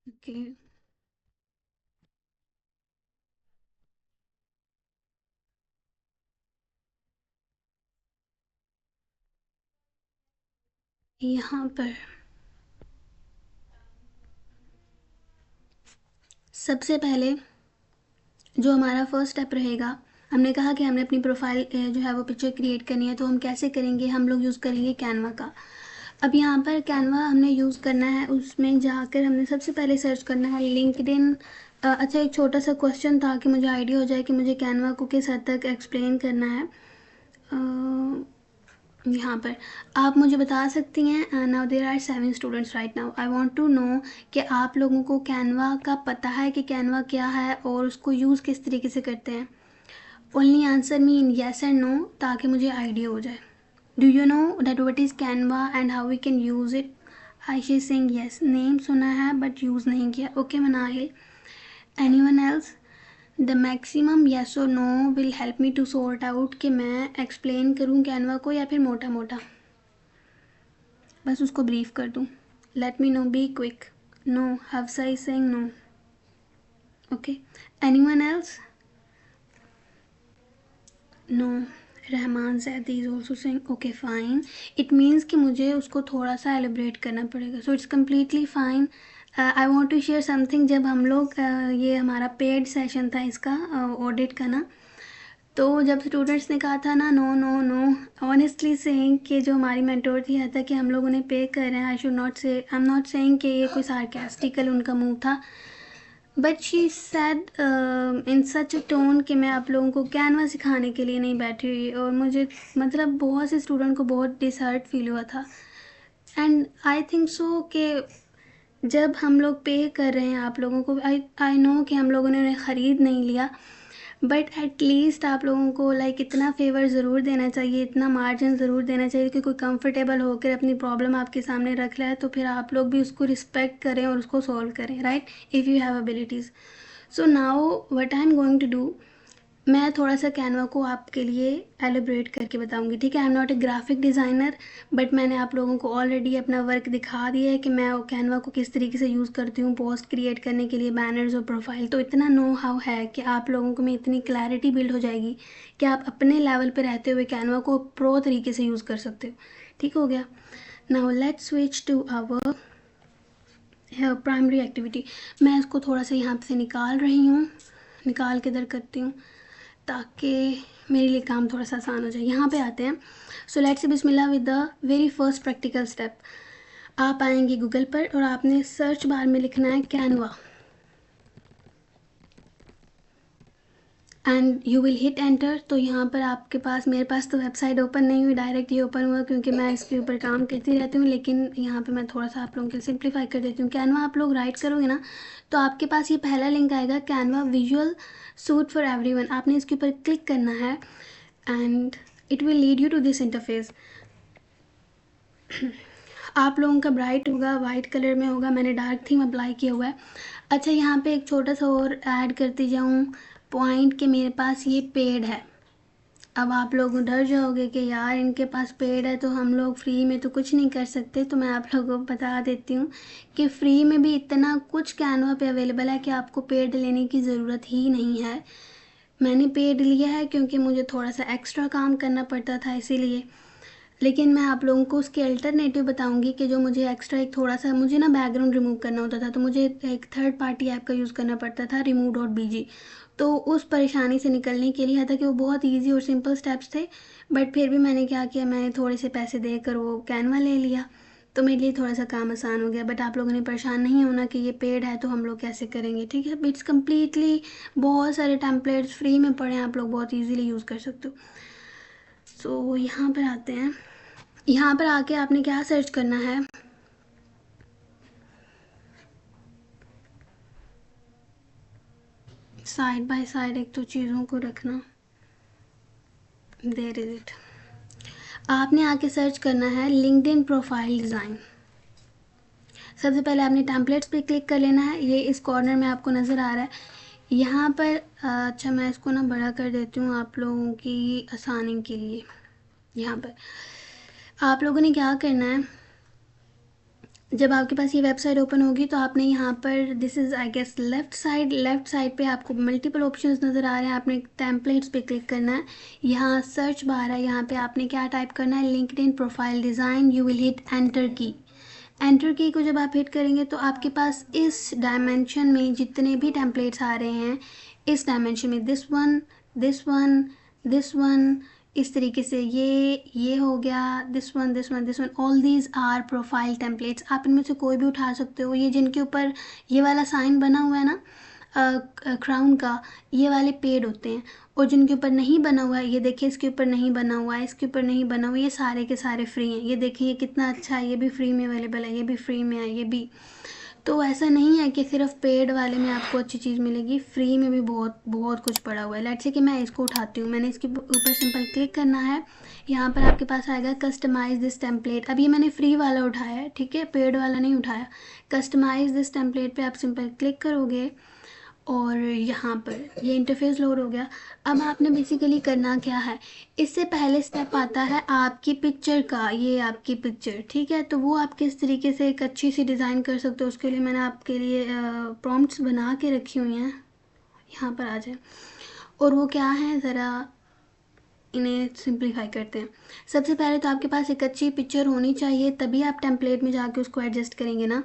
ओके, यहाँ पर सबसे पहले जो हमारा फर्स्ट स्टेप रहेगा, हमने कहा कि हमने अपनी प्रोफाइल जो है वो पिक्चर क्रिएट करनी है, तो हम कैसे करेंगे? हम लोग यूज़ करेंगे कैनवा का। अब यहाँ पर कैनवा हमने यूज़ करना है, उसमें जाकर हमने सबसे पहले सर्च करना है लिंक्डइन। अच्छा, एक छोटा सा क्वेश्चन था कि मुझे आइडिया हो जाए कि मुझे कैनवा को किस हद तक एक्सप्लेन करना है। यहाँ पर आप मुझे बता सकती हैं, now there are 7 students right now, I want to know कि आप लोगों को कैनवा का पता है कि कैनवा क्या है और उसको यूज़ किस तरीके से करते हैं। Only answer me in yes and no ताकि मुझे आइडिया हो जाए। Do you know that what is Canva and how we can use it? Ayshi Singh yes, name सुना है बट यूज़ नहीं किया। Okay Manahil, anyone else? The maximum yes और no will help me to sort out कि मैं explain करूँ Canva को या फिर मोटा मोटा बस उसको ब्रीफ कर दूँ। Let me know, be quick. No, Hafsa is saying no. Okay, anyone else? No, Rahman Zaidi is also saying okay fine. It means कि मुझे उसको थोड़ा सा एलिब्रेट करना पड़ेगा, so it's completely fine. I want to share something. जब हम लोग ये हमारा पेड सेशन था इसका ऑडिट का ना, तो जब स्टूडेंट्स ने कहा था ना no no no, honestly saying कि जो हमारी मेंटोर थी था कि हम लोग उन्हें पे कर रहे हैं, आई शुड नॉट से, आई एम नॉट सेइंग कि ये कोई सार्केस्टिकल उनका मूव था, but she said in such a tone कि मैं आप लोगों को कैनवा सिखाने के लिए नहीं बैठी हुई। और मुझे मतलब बहुत से स्टूडेंट को बहुत डिसहर्ट फील हुआ था। एंड आई थिंक सो कि जब हम लोग पे कर रहे हैं आप लोगों को, आई नो कि हम लोगों ने उन्हें ख़रीद नहीं लिया, बट एट लीस्ट आप लोगों को लाइक इतना फेवर ज़रूर देना चाहिए, इतना मार्जिन ज़रूर देना चाहिए कि कोई कंफर्टेबल होकर अपनी प्रॉब्लम आपके सामने रख लाए तो फिर आप लोग भी उसको रिस्पेक्ट करें और उसको सॉल्व करें, right, if you have abilities. So now what I am going to do, मैं थोड़ा सा कैनवा को आपके लिए एलिब्रेट करके बताऊंगी। ठीक है, आई am not a graphic designer, but मैंने आप लोगों को ऑलरेडी अपना वर्क दिखा दिया है कि मैं कैनवा को किस तरीके से यूज़ करती हूँ पोस्ट क्रिएट करने के लिए, बैनर्स और प्रोफाइल। तो इतना नो हाउ है कि आप लोगों को में इतनी क्लैरिटी बिल्ड हो जाएगी कि आप अपने लेवल पर रहते हुए कैनवा को प्रो तरीके से यूज़ कर सकते हो। ठीक हो गया? Now let's switch to our primary activity. मैं इसको थोड़ा सा यहाँ से निकाल रही हूँ, निकाल के इधर करती हूँ ताकि मेरे लिए काम थोड़ा सा आसान हो जाए। यहाँ पे आते हैं। So let's say Bismillah with the very first practical step. आप आएंगे गूगल पर और आपने सर्च बार में लिखना है Canva and you will hit enter. तो यहाँ पर आपके पास, मेरे पास तो वेबसाइट ओपन नहीं हुई, डायरेक्ट ये ओपन हुआ क्योंकि मैं इसके ऊपर काम करती रहती हूँ, लेकिन यहाँ पे मैं थोड़ा सा आप लोगों के लिए सिंप्लीफाई कर देती हूँ। कैनवा आप लोग राइट करोगे ना तो आपके पास ये पहला लिंक आएगा, Canva visual suite for everyone. आपने इसके ऊपर क्लिक करना है and it will lead you to this interface. आप लोगों का ब्राइट होगा, वाइट कलर में होगा, मैंने डार्क थीम अप्लाई किया हुआ है। अच्छा, यहाँ पे एक छोटा सा और ऐड करती जाऊँ पॉइंट कि मेरे पास ये पेड है। अब आप लोग डर जाओगे कि यार इनके पास पेड है तो हम लोग फ्री में तो कुछ नहीं कर सकते, तो मैं आप लोगों को बता देती हूँ कि फ्री में भी इतना कुछ कैनवा पे अवेलेबल है कि आपको पेड लेने की ज़रूरत ही नहीं है। मैंने पेड लिया है क्योंकि मुझे थोड़ा सा एक्स्ट्रा काम करना पड़ता था, इसीलिए। लेकिन मैं आप लोगों को उसके अल्टरनेटिव बताऊंगी कि जो मुझे एक्स्ट्रा एक थोड़ा सा मुझे ना बैकग्राउंड रिमूव करना होता था, तो मुझे एक थर्ड पार्टी ऐप का यूज़ करना पड़ता था, remove.bg। तो उस परेशानी से निकलने के लिए, हालांकि वो बहुत इजी और सिंपल स्टेप्स थे, बट फिर भी मैंने क्या किया, मैंने थोड़े से पैसे देकर वो कैनवा ले लिया, तो मेरे लिए थोड़ा सा काम आसान हो गया। बट आप लोगों ने परेशान नहीं होना कि ये पेड है तो हम लोग कैसे करेंगे, ठीक है। इट्स कम्प्लीटली, बहुत सारे टेम्पलेट्स फ्री में पड़े हैं, आप लोग बहुत ईजीली यूज़ कर सकते हो। सो यहाँ पर आते हैं। यहाँ पर आके आपने क्या सर्च करना है, साइड बाय साइड एक तो चीज़ों को रखना, देयर इज इट। आपने आके सर्च करना है लिंक्डइन प्रोफाइल डिज़ाइन। सबसे पहले आपने टेम्पलेट्स पे क्लिक कर लेना है, ये इस कॉर्नर में आपको नज़र आ रहा है यहाँ पर। अच्छा, मैं इसको ना बड़ा कर देती हूँ आप लोगों की आसानी के लिए। यहाँ पर आप लोगों ने क्या करना है, जब आपके पास ये वेबसाइट ओपन होगी तो आपने यहाँ पर, this is I guess left side पे आपको मल्टीपल ऑप्शंस नज़र आ रहे हैं। आपने टेम्पलेट्स पे क्लिक करना है, यहाँ सर्च बार है, यहाँ पे आपने क्या टाइप करना है, LinkedIn profile design. You will hit enter की। एंटर की को जब आप हिट करेंगे तो आपके पास इस डायमेंशन में जितने भी टेम्पलेट्स आ रहे हैं, इस डायमेंशन में this one, this one, this one, इस तरीके से ये हो गया, this one, this one, this one, all these are profile templates. आप इनमें से कोई भी उठा सकते हो। ये जिनके ऊपर ये वाला साइन बना हुआ है ना, क्राउन का, ये वाले पेड होते हैं। और जिनके ऊपर नहीं बना हुआ है, ये देखिए इसके ऊपर नहीं बना हुआ है, इसके ऊपर नहीं बना हुआ, ये सारे के सारे फ्री हैं। ये देखिए ये कितना अच्छा है, ये भी फ्री में अवेलेबल है, ये भी फ्री में है, ये भी। तो ऐसा नहीं है कि सिर्फ पेड वाले में आपको अच्छी चीज़ मिलेगी, फ्री में भी बहुत बहुत कुछ पड़ा हुआ है। लेट्स से कि मैं इसको उठाती हूँ, मैंने इसके ऊपर सिंपल क्लिक करना है, यहाँ पर आपके पास आएगा कस्टमाइज़ दिस टेम्पलेट। अब ये मैंने फ्री वाला उठाया है, ठीक है, पेड वाला नहीं उठाया। कस्टमाइज़ दिस टेम्पलेट पे आप सिंपल क्लिक करोगे और यहाँ पर ये इंटरफेस लोड हो गया। अब आपने बेसिकली करना क्या है, इससे पहले स्टेप आता है आपकी पिक्चर का। ये आपकी पिक्चर, ठीक है, तो वो आप किस तरीके से एक अच्छी सी डिज़ाइन कर सकते हो, उसके लिए मैंने आपके लिए प्रॉम्प्ट्स बना के रखी हुई हैं। यहाँ पर आ जाए, और वो क्या है, ज़रा इन्हें सिंप्लीफाई करते हैं। सबसे पहले तो आपके पास एक अच्छी पिक्चर होनी चाहिए, तभी आप टेम्पलेट में जाके उसको एडजस्ट करेंगे ना।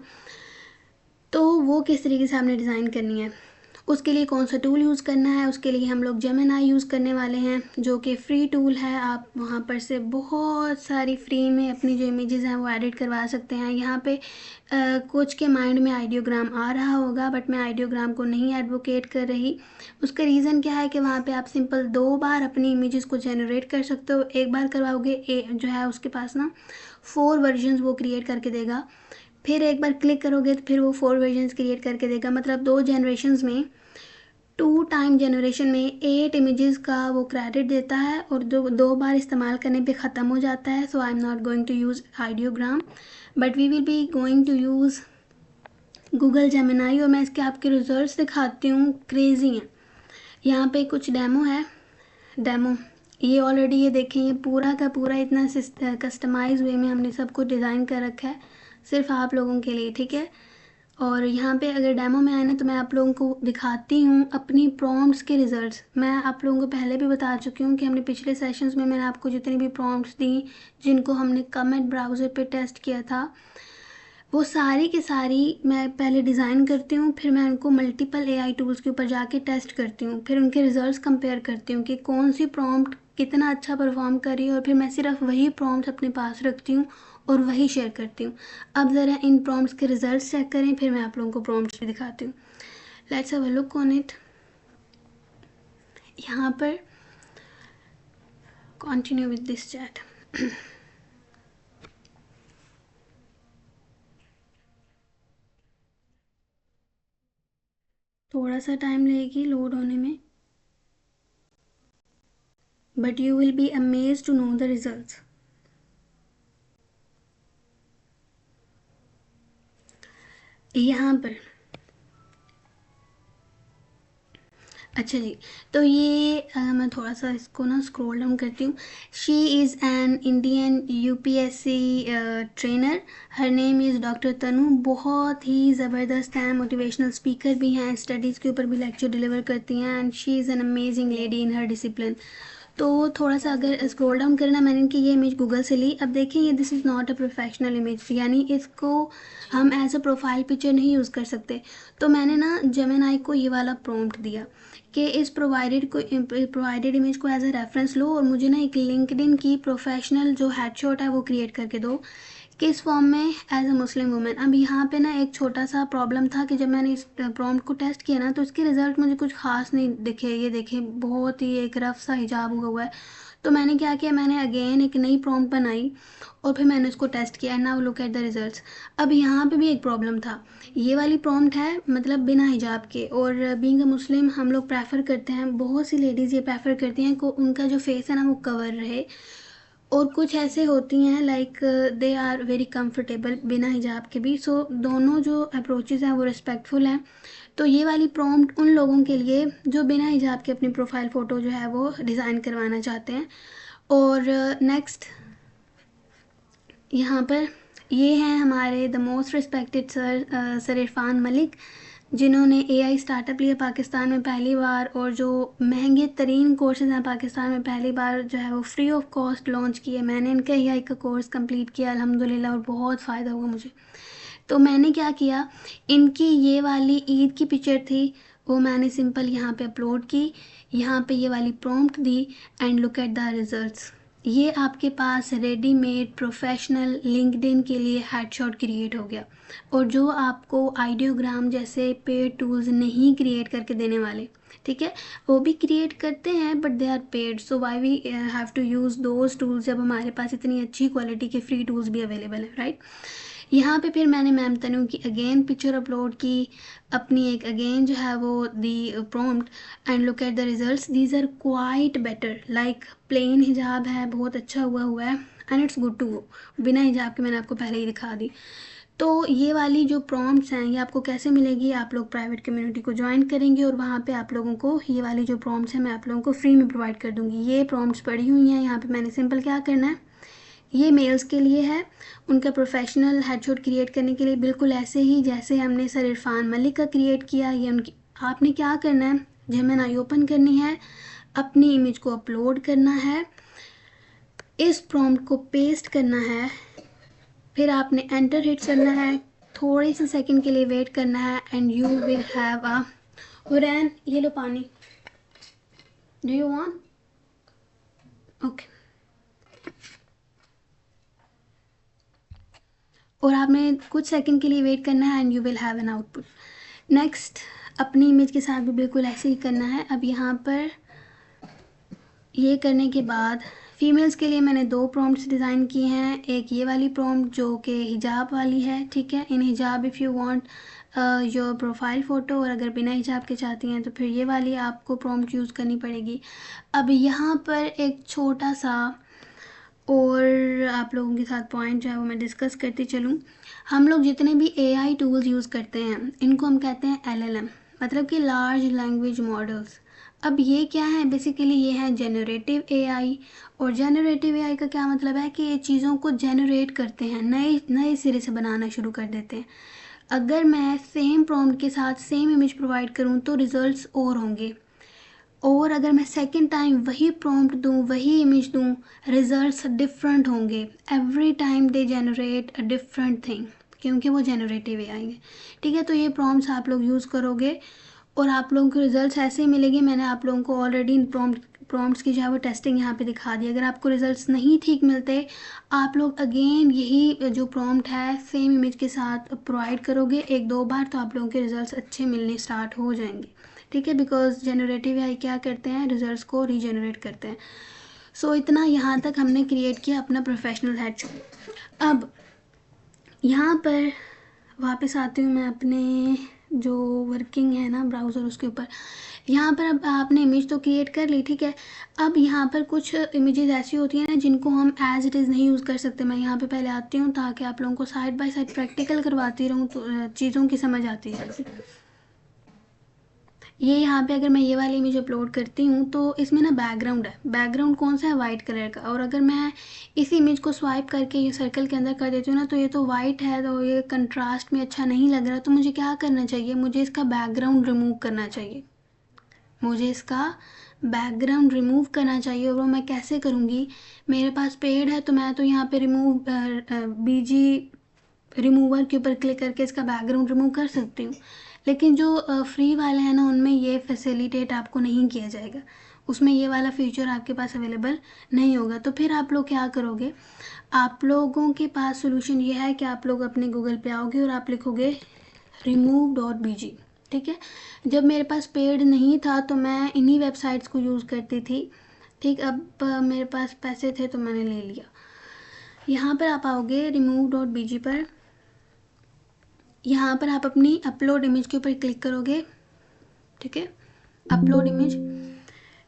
तो वो किस तरीके से आपने डिज़ाइन करनी है, उसके लिए कौन सा टूल यूज़ करना है, उसके लिए हम लोग जेमिनी यूज़ करने वाले हैं, जो कि फ्री टूल है। आप वहाँ पर से बहुत सारी फ्री में अपनी जो इमेजेस हैं वो एडिट करवा सकते हैं। यहाँ पे कुछ के माइंड में आइडियोग्राम आ रहा होगा, बट मैं आइडियोग्राम को नहीं एडवोकेट कर रही। उसका रीज़न क्या है कि वहाँ पे आप सिंपल 2 बार अपनी इमेजेस को जनरेट कर सकते हो। एक बार करवाओगे, जो है उसके पास ना 4 वर्जन्स वो क्रिएट करके देगा। फिर एक बार क्लिक करोगे तो फिर वो 4 वर्जन्स क्रिएट करके देगा। मतलब 2 जनरेशन्स में, 2 टाइम जनरेशन में 8 इमेजेस का वो क्रेडिट देता है, और दो बार इस्तेमाल करने पे ख़त्म हो जाता है। So I am not going to use Ideogram, but we will be going to use Google Gemini. और मैं इसके आपके रिजल्ट्स दिखाती हूँ, क्रेज़ी हैं। यहाँ पे कुछ डेमो है, डेमो ये ऑलरेडी, ये देखें, ये पूरा का पूरा इतना कस्टमाइज वे में हमने सब कुछ डिज़ाइन कर रखा है, सिर्फ आप लोगों के लिए, ठीक है। और यहाँ पे अगर डेमो में आए ना, तो मैं आप लोगों को दिखाती हूँ अपनी प्रॉम्प्ट्स के रिज़ल्ट्स। मैं आप लोगों को पहले भी बता चुकी हूँ कि हमने पिछले सेशंस में मैंने आपको जितनी भी प्रॉम्प्ट्स दी, जिनको हमने कमेंट ब्राउज़र पे टेस्ट किया था, वो सारी की सारी मैं पहले डिज़ाइन करती हूँ, फिर मैं उनको मल्टीपल एआई टूल्स के ऊपर जाके टेस्ट करती हूँ, फिर उनके रिजल्ट्स कंपेयर करती हूँ कि कौन सी प्रॉम्प्ट कितना अच्छा परफॉर्म कर रही है, और फिर मैं सिर्फ वही प्रॉम्प्ट्स अपने पास रखती हूँ और वही शेयर करती हूँ। अब ज़रा इन प्रॉम्प्ट्स के रिजल्ट्स चेक करें, फिर मैं आप लोगों को प्रॉम्प्ट्स भी दिखाती हूँ। Let's have a look on it. यहाँ पर कंटिन्यू विद दिस चैट। थोड़ा सा टाइम लगेगी लोड होने में, but you will be amazed to know the results. यहाँ पर अच्छा जी, तो ये मैं थोड़ा सा इसको ना स्क्रॉल डाउन करती हूँ। She is an Indian UPSC trainer, her name is doctor Tanu. बहुत ही ज़बरदस्त हैं, मोटिवेशनल स्पीकर भी हैं, स्टडीज़ के ऊपर भी लेक्चर डिलीवर करती हैं, and she is an amazing lady in her discipline. तो थोड़ा सा अगर स्क्रॉल डाउन करना, मैंने इनकी ये इमेज गूगल से ली। अब देखिए ये this is not a professional image, यानी इसको हम एज अ प्रोफाइल पिक्चर नहीं यूज़ कर सकते। तो मैंने ना जेमिनाई को ये वाला प्रॉम्प्ट दिया कि इस प्रोवाइडेड इमेज को एज अ रेफरेंस लो और मुझे ना एक लिंक्डइन की प्रोफेशनल जो हेडशॉट है वो क्रिएट करके दो, किस फॉर्म में, एज अ मुस्लिम वुमेन। अब यहाँ पे ना एक छोटा सा प्रॉब्लम था कि जब मैंने इस प्रॉम्प्ट को टेस्ट किया ना तो इसके रिज़ल्ट मुझे कुछ खास नहीं दिखे। ये देखे बहुत ही एक रफ सा हिजाब हुआ है। तो मैंने क्या किया, मैंने अगेन एक नई प्रॉम्प्ट बनाई और फिर मैंने उसको टेस्ट किया। Now look at the results. अब यहाँ पे भी एक प्रॉब्लम था। ये वाली प्रॉम्प्ट है मतलब बिना हिजाब के, और बीइंग अ मुस्लिम हम लोग प्रेफर करते हैं, बहुत सी लेडीज़ ये प्रेफर करती हैं को उनका जो फेस है ना वो कवर रहे। और कुछ ऐसे होती हैं like they are very comfortable बिना हिजाब के भी। सो दोनों जो अप्रोचेज़ हैं वो रिस्पेक्टफुल हैं। तो ये वाली प्रॉम्प्ट उन लोगों के लिए जो बिना हिजाब के अपनी प्रोफाइल फ़ोटो जो है वो डिज़ाइन करवाना चाहते हैं। और नेक्स्ट यहाँ पर ये हैं हमारे the most respected sir Irfan Malik, जिन्होंने एआई स्टार्टअप लिया पाकिस्तान में पहली बार, और जो महंगे तरीन कोर्सेज हैं पाकिस्तान में पहली बार जो है वो फ्री ऑफ कॉस्ट लॉन्च किए। मैंने इनका एआई का कोर्स कंप्लीट किया अल्हम्दुलिल्लाह और बहुत फ़ायदा हुआ मुझे। तो मैंने क्या किया, इनकी ये वाली ईद की पिक्चर थी वो मैंने सिंपल यहाँ पे अपलोड की, यहाँ पे ये वाली prompt the and look at the results. ये आपके पास रेडीमेड प्रोफेशनल लिंक्डइन के लिए हेडशॉट क्रिएट हो गया। और जो आपको आइडियोग्राम जैसे पेड टूल्स नहीं क्रिएट करके देने वाले, ठीक है, वो भी क्रिएट करते हैं but they are paid, so why we have to use those tools जब हमारे पास इतनी अच्छी क्वालिटी के फ्री टूल्स भी अवेलेबल हैं, राइट। यहाँ पे फिर मैंने मैम तनु की अगेन पिक्चर अपलोड की, अपनी एक अगेन जो है वो the prompt and look at the results, these are quite better, like plain हिजाब है, बहुत अच्छा हुआ है and it's good to go. बिना हिजाब के मैंने आपको पहले ही दिखा दी। तो ये वाली जो प्रॉम्प्ट्स हैं ये आपको कैसे मिलेगी, आप लोग प्राइवेट कम्युनिटी को ज्वाइन करेंगे और वहाँ पे आप लोगों को ये वाली जो प्रॉम्प्ट्स हैं मैं आप लोगों को फ्री में प्रोवाइड कर दूँगी। ये प्रॉम्प्ट्स पड़ी हुई हैं यहाँ पे, मैंने सिंपल क्या करना है, ये मेल्स के लिए है, उनका प्रोफेशनल हेडशॉट क्रिएट करने के लिए, बिल्कुल ऐसे ही जैसे हमने सर इरफान मलिक का क्रिएट किया। ये उनकी, आपने क्या करना है, जेमिनी ओपन करनी है, अपनी इमेज को अपलोड करना है, इस प्रॉम्प्ट को पेस्ट करना है, फिर आपने एंटर हिट करना है, थोड़े से सेकंड के लिए वेट करना है and you will have a Hurain, ये लो पानी, डू यू वांट, ओके। और आपने कुछ सेकंड के लिए वेट करना है and you will have an output. Next अपनी इमेज के साथ भी बिल्कुल ऐसे ही करना है। अब यहाँ पर ये करने के बाद फीमेल्स के लिए मैंने दो प्रॉम्प्ट्स डिज़ाइन किए हैं, एक ये वाली प्रॉम्प्ट जो कि हिजाब वाली है, ठीक है, इन हिजाब if you want your profile photo, और अगर बिना हिजाब के चाहती हैं तो फिर ये वाली आपको प्रॉम्प्ट यूज़ करनी पड़ेगी। अब यहाँ पर एक छोटा सा और आप लोगों के साथ पॉइंट जो है वो मैं डिस्कस करती चलूँ। हम लोग जितने भी एआई टूल्स यूज़ करते हैं इनको हम कहते हैं एलएलएम, मतलब कि लार्ज लैंग्वेज मॉडल्स। अब ये क्या है, बेसिकली ये है जनरेटिव एआई। और जनरेटिव एआई का क्या मतलब है कि ये चीज़ों को जनरेट करते हैं, नए नए सिरे से बनाना शुरू कर देते हैं। अगर मैं सेम प्रॉम्प्ट के साथ सेम इमेज प्रोवाइड करूँ तो रिजल्ट्स और होंगे, और अगर मैं सेकेंड टाइम वही प्रॉम्प्ट दूँ, वही इमेज दूँ, रिजल्ट्स डिफरेंट होंगे। Every time they generate a different thing, क्योंकि वो जनरेटिव एआई है, ठीक है। तो ये प्रॉम्प्ट्स आप लोग यूज़ करोगे और आप लोगों को रिजल्ट्स ऐसे ही मिलेंगे। मैंने आप लोगों को ऑलरेडी इन प्रॉम्प्ट्स की जो है वो टेस्टिंग यहाँ पे दिखा दी। अगर आपको रिजल्ट्स नहीं ठीक मिलते, आप लोग अगेन यही जो प्रॉम्प्ट है सेम इमेज के साथ प्रोवाइड करोगे एक दो बार, तो आप लोगों के रिजल्ट्स अच्छे मिलने स्टार्ट हो जाएंगे, ठीक है। बिकॉज जनरेटिव एआई क्या करते हैं, रिजल्ट्स को रीजनरेट करते हैं। सो इतना यहाँ तक हमने क्रिएट किया अपना प्रोफेशनल हेडशॉट। अब यहाँ पर वापस आती हूँ मैं अपने जो वर्किंग है ना ब्राउज़र उसके ऊपर। यहाँ पर अब आपने इमेज तो क्रिएट कर ली, ठीक है। अब यहाँ पर कुछ इमेजेस ऐसी होती हैं ना जिनको हम एज इट इज़ नहीं यूज़ कर सकते। मैं यहाँ पे पहले आती हूँ ताकि आप लोगों को साइड बाय साइड प्रैक्टिकल करवाती रहूँ तो चीज़ों की समझ आती है। ये यहाँ पे अगर मैं ये वाली इमेज अपलोड करती हूँ तो इसमें ना बैकग्राउंड है, बैकग्राउंड कौन सा है, वाइट कलर का। और अगर मैं इसी इमेज को स्वाइप करके ये सर्कल के अंदर कर देती हूँ ना तो ये तो वाइट है, तो ये कंट्रास्ट में अच्छा नहीं लग रहा। तो मुझे क्या करना चाहिए, मुझे इसका बैकग्राउंड रिमूव करना चाहिए। मुझे इसका बैकग्राउंड रिमूव करना चाहिए और वो मैं कैसे करूँगी। मेरे पास पेड़ है तो मैं तो यहाँ पे रिमूव बीजी रिमूवर के ऊपर क्लिक करके इसका बैकग्राउंड रिमूव कर सकती हूँ, लेकिन जो फ्री वाले हैं ना उनमें ये फैसिलिटेट आपको नहीं किया जाएगा, उसमें ये वाला फीचर आपके पास अवेलेबल नहीं होगा। तो फिर आप लोग क्या करोगे, आप लोगों के पास सोल्यूशन ये है कि आप लोग अपने गूगल पे आओगे और आप लिखोगे remove.bg। ठीक है, जब मेरे पास पेड नहीं था तो मैं इन्हीं वेबसाइट्स को यूज़ करती थी। ठीक, अब मेरे पास पैसे थे तो मैंने ले लिया। यहाँ पर आप आओगे remove.bg पर, यहाँ पर आप अपनी अपलोड इमेज के ऊपर क्लिक करोगे। ठीक है, अपलोड इमेज,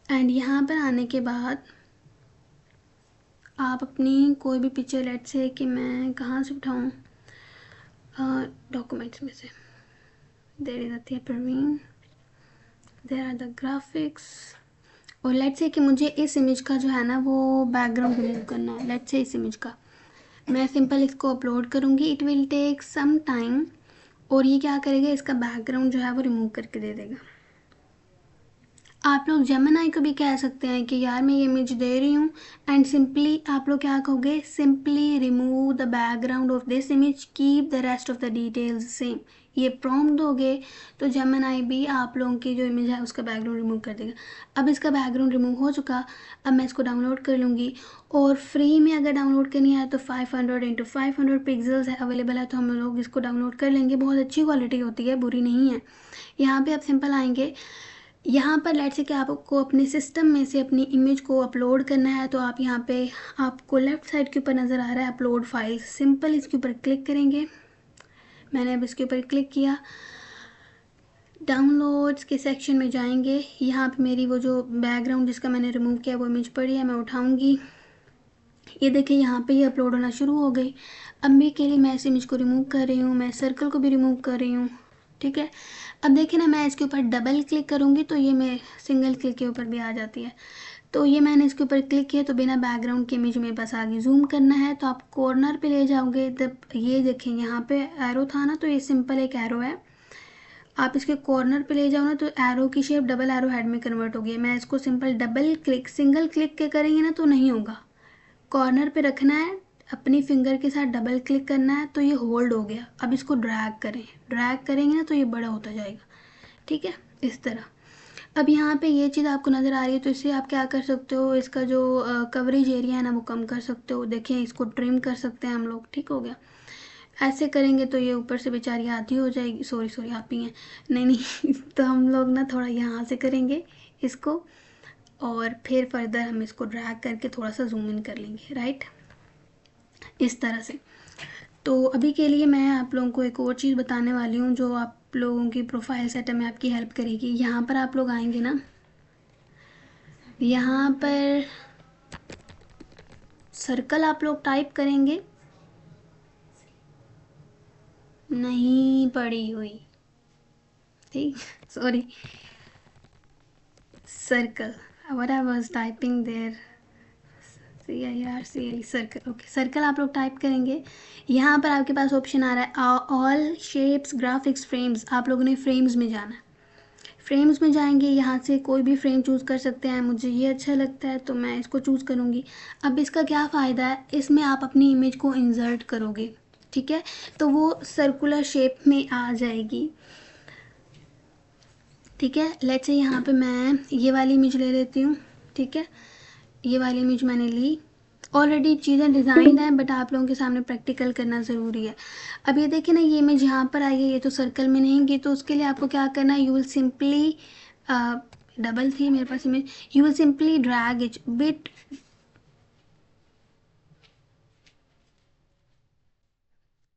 एंड यहाँ पर आने के बाद आप अपनी कोई भी पिक्चर, लेट से कि मैं कहाँ से उठाऊँ, डॉक्यूमेंट्स में से, there is a Parveen, there are the graphics, और लेट से कि मुझे इस इमेज का जो है ना वो बैकग्राउंड रिमूव करना है। लेट से इस इमेज का मैं सिंपल इसको अपलोड करूँगी, it will take some time, और ये क्या करेगा, इसका बैकग्राउंड जो है वो रिमूव करके दे देगा। आप लोग जेमिनी को भी कह सकते हैं कि यार मैं ये इमेज दे रही हूँ, एंड सिंपली आप लोग क्या कहोगे, simply remove the background of this image, keep the rest of the details same. ये प्रॉम्प्ट दोगे तो जेमिनी भी आप लोगों की जो इमेज है उसका बैकग्राउंड रिमूव कर देगा। अब इसका बैकग्राउंड रिमूव हो चुका, अब मैं इसको डाउनलोड कर लूँगी, और फ्री में अगर डाउनलोड करनी है तो 500x500 पिक्सल्स है अवेलेबल है, तो हम लोग इसको डाउनलोड कर लेंगे। बहुत अच्छी क्वालिटी होती है, बुरी नहीं है। यहाँ पर आप सिंपल आएंगे, यहाँ पर लेट से कि आपको अपने सिस्टम में से अपनी इमेज को अपलोड करना है, तो आप यहाँ पे आपको लेफ़्ट साइड के ऊपर नज़र आ रहा है अपलोड फाइल, सिंपल इसके ऊपर क्लिक करेंगे। मैंने अब इसके ऊपर क्लिक किया, डाउनलोड्स के सेक्शन में जाएंगे, यहाँ पे मेरी वो जो बैकग्राउंड जिसका मैंने रिमूव किया वो इमेज पड़ी है, मैं उठाऊँगी। ये देखिए यहाँ पे ये अपलोड होना शुरू हो गई। अब के लिए मैं इस इमेज को रिमूव कर रही हूँ, मैं सर्कल को भी रिमूव कर रही हूँ। ठीक है, अब देखिए ना, मैं इसके ऊपर डबल क्लिक करूँगी तो ये मैं सिंगल क्लिक के ऊपर भी आ जाती है। तो ये मैंने इसके ऊपर क्लिक किया तो बिना बैकग्राउंड की इमेज मेरे पास आ गई। जूम करना है तो आप कॉर्नर पे ले जाओगे, तब ये देखें यहाँ पे एरो था ना, तो ये सिंपल एक एरो है, आप इसके कॉर्नर पे ले जाओ ना तो एरो की शेप डबल एरो हेड में कन्वर्ट हो गई। मैं इसको simple double click, single click के करेंगे ना तो नहीं होगा, कॉर्नर पे रखना है, अपनी फिंगर के साथ डबल क्लिक करना है तो ये होल्ड हो गया। अब इसको ड्रैग करें, ड्रैग करेंगे ना तो ये बड़ा होता जाएगा। ठीक है, इस तरह। अब यहाँ पे ये चीज़ आपको नज़र आ रही है, तो इससे आप क्या कर सकते हो, इसका जो कवरेज एरिया है ना वो कम कर सकते हो। देखिए इसको ट्रिम कर सकते हैं हम लोग। ठीक हो गया, ऐसे करेंगे तो ये ऊपर से बेचारी आधी हो जाएगी। सॉरी आप ही हैं, नहीं नहीं तो हम लोग ना थोड़ा यहाँ से करेंगे इसको, और फिर फर्दर हम इसको ड्रैग करके थोड़ा सा जूम इन कर लेंगे, राइट, इस तरह से। तो अभी के लिए मैं आप लोगों को एक और चीज़ बताने वाली हूँ जो आप लोगों की प्रोफाइल सेटअप में आपकी हेल्प करेगी। यहाँ पर आप लोग आएंगे ना, यहाँ पर सर्कल आप लोग टाइप करेंगे, नहीं पड़ी हुई, ठीक, sorry, circle, what I was typing there, CIRCL circle. Okay, circle आप लोग टाइप करेंगे। यहाँ पर आपके पास ऑप्शन आ रहा है ऑल शेप्स ग्राफिक्स फ्रेम्स, आप लोगों ने फ्रेम्स में जाना है। फ्रेम्स में जाएंगे, यहाँ से कोई भी फ्रेम चूज़ कर सकते हैं। मुझे ये अच्छा लगता है तो मैं इसको चूज़ करूँगी। अब इसका क्या फ़ायदा है, इसमें आप अपनी इमेज को इंसर्ट करोगे, ठीक है, तो वो सर्कुलर शेप में आ जाएगी। ठीक है, लेट्स से यहाँ पे मैं ये वाली इमेज ले लेती हूँ। ठीक है, ये वाली इमेज मैंने ली, ऑलरेडी चीज़ें डिज़ाइन है बट आप लोगों के सामने प्रैक्टिकल करना ज़रूरी है। अब ये देखिए ना, ये इमेज यहाँ पर आई है, ये तो सर्कल में नहीं गई, तो उसके लिए आपको क्या करना है, यू विल सिंपली, डबल थी मेरे पास image, you will simply drag it bit,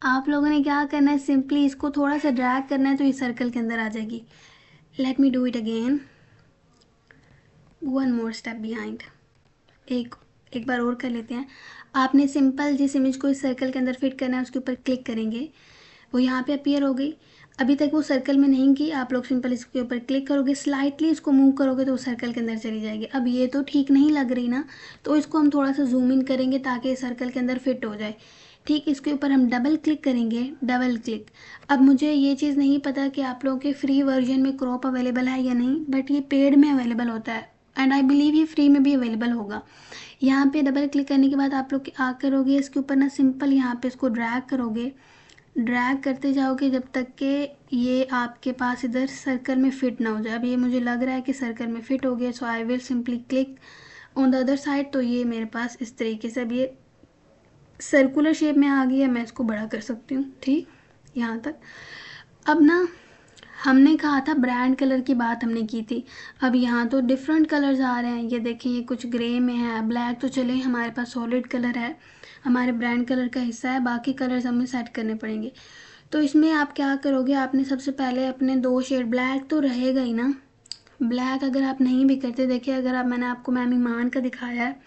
आप लोगों ने क्या करना है, सिंपली इसको थोड़ा सा ड्रैग करना है तो ये सर्कल के अंदर आ जाएगी। Let me do it again, one more step behind, एक बार और कर लेते हैं। आपने सिंपल जिस इमेज को इस सर्कल के अंदर फिट करना है उसके ऊपर क्लिक करेंगे, वो यहाँ पे अपीयर हो गई। अभी तक वो सर्कल में नहीं की, आप लोग सिंपल इसके ऊपर क्लिक करोगे, स्लाइटली इसको मूव करोगे तो वो सर्कल के अंदर चली जाएगी। अब ये तो ठीक नहीं लग रही ना, तो इसको हम थोड़ा सा जूम इन करेंगे ताकि सर्कल के अंदर फिट हो जाए। ठीक, इसके ऊपर हम डबल क्लिक करेंगे, डबल क्लिक। अब मुझे ये चीज़ नहीं पता कि आप लोगों के फ्री वर्जन में क्रॉप अवेलेबल है या नहीं, बट ये पेड में अवेलेबल होता है एंड आई बिलीव ये फ्री में भी अवेलेबल होगा। यहाँ पे डबल क्लिक करने के बाद आप लोग आ करोगे इसके ऊपर ना, सिंपल यहाँ पे इसको ड्रैग करोगे, ड्रैग करते जाओगे जब तक कि ये आपके पास इधर सर्कल में फिट ना हो जाए। अब ये मुझे लग रहा है कि सर्कल में फिट हो गया, so I will simply click on the other side. तो ये मेरे पास इस तरीके से अब ये सर्कुलर शेप में आ गई है, मैं इसको बड़ा कर सकती हूँ। ठीक, यहाँ तक। अब ना हमने कहा था ब्रांड कलर की बात हमने की थी, अब यहाँ तो डिफरेंट कलर्स आ रहे हैं। ये देखिए, ये कुछ ग्रे में है, ब्लैक तो चले हमारे पास सॉलिड कलर है, हमारे ब्रांड कलर का हिस्सा है, बाकी कलर्स हमें सेट करने पड़ेंगे। तो इसमें आप क्या करोगे, आपने सबसे पहले अपने 2 शेड, ब्लैक तो रहेगा ही ना, ब्लैक अगर आप नहीं भी करते, देखिए अगर आप, मैंने आपको मैम ईमान का दिखाया है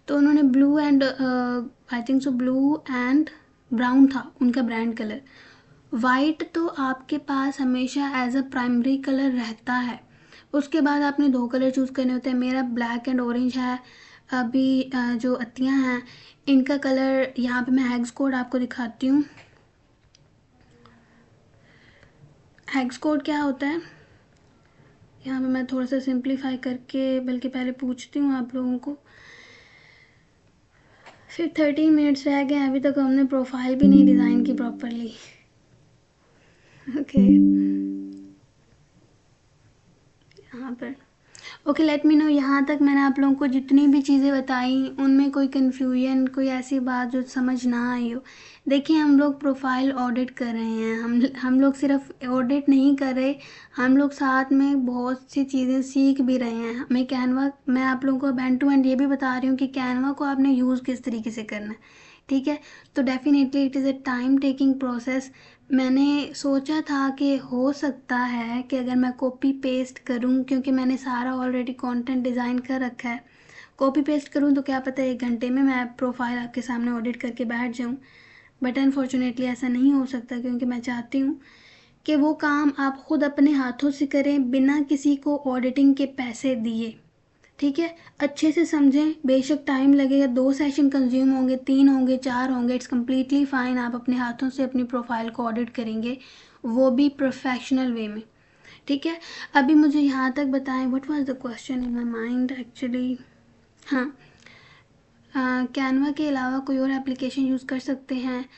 तो उन्होंने blue and I think so blue and brown था उनका ब्रांड कलर। वाइट तो आपके पास हमेशा एज अ प्राइमरी कलर रहता है, उसके बाद आपने 2 कलर चूज़ करने होते हैं। मेरा ब्लैक एंड ऑरेंज है। अभी जो अत्तियाँ हैं इनका कलर, यहाँ पे मैं हेक्स कोड आपको दिखाती हूँ। हेक्स कोड क्या होता है, यहाँ पे मैं थोड़ा सा सिंप्लीफाई करके, बल्कि पहले पूछती हूँ आप लोगों को। फिर 13 मिनट्स रह गए, अभी तक हमने प्रोफाइल भी नहीं डिज़ाइन की प्रॉपरली। ओके, यहाँ पर ओके, लेट मी नो। यहाँ तक मैंने आप लोगों को जितनी भी चीज़ें बताई उनमें कोई कन्फ्यूजन, कोई ऐसी बात जो समझ ना आई हो। देखिए, हम लोग प्रोफाइल ऑडिट कर रहे हैं, हम लोग सिर्फ ऑडिट नहीं कर रहे, हम लोग साथ में बहुत सी चीज़ें सीख भी रहे हैं। हमें कैनवा, मैं आप लोगों को एंड टू एंड ये भी बता रही हूँ कि कैनवा को आपने यूज़ किस तरीके से करना है। ठीक है, तो definitely it is a time taking process. मैंने सोचा था कि हो सकता है कि अगर मैं कॉपी पेस्ट करूं, क्योंकि मैंने सारा ऑलरेडी कंटेंट डिज़ाइन कर रखा है, कॉपी पेस्ट करूं तो क्या पता 1 घंटे में मैं प्रोफाइल आपके सामने ऑडिट करके बैठ जाऊं। बट अनफॉर्चुनेटली ऐसा नहीं हो सकता, क्योंकि मैं चाहती हूँ कि वो काम आप खुद अपने हाथों से करें बिना किसी को ऑडिटिंग के पैसे दिए। ठीक है, अच्छे से समझें, बेशक टाइम लगेगा, 2 सेशन कंज्यूम होंगे, 3 होंगे, 4 होंगे, इट्स कम्प्लीटली फ़ाइन। आप अपने हाथों से अपनी प्रोफाइल को ऑडिट करेंगे, वो भी प्रोफेशनल वे में। ठीक है, अभी मुझे यहाँ तक बताएं, what was the question in my mind actually. हाँ, कैनवा के अलावा कोई और एप्लीकेशन यूज़ कर सकते हैं,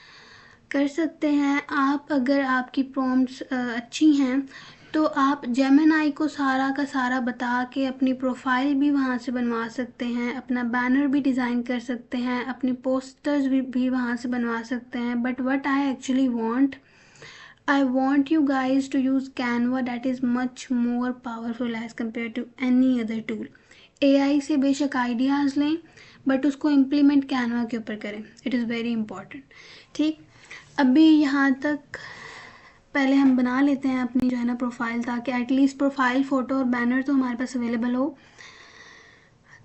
कर सकते हैं आप। अगर आपकी प्रॉम्प्ट्स अच्छी हैं तो आप जेमिनाई को सारा का सारा बता के अपनी प्रोफाइल भी वहाँ से बनवा सकते हैं, अपना बैनर भी डिज़ाइन कर सकते हैं, अपनी पोस्टर्स भी वहाँ से बनवा सकते हैं। But what I actually want, I want you guys to use Canva, that is much more powerful as compared to any other tool. AI से बेशक आइडियाज़ लें बट उसको इम्प्लीमेंट कैनवा के ऊपर करें, इट इज़ वेरी इंपॉर्टेंट। ठीक, अभी यहाँ तक पहले हम बना लेते हैं अपनी जो है ना प्रोफाइल, ताकि एटलीस्ट प्रोफाइल फ़ोटो और बैनर तो हमारे पास अवेलेबल हो,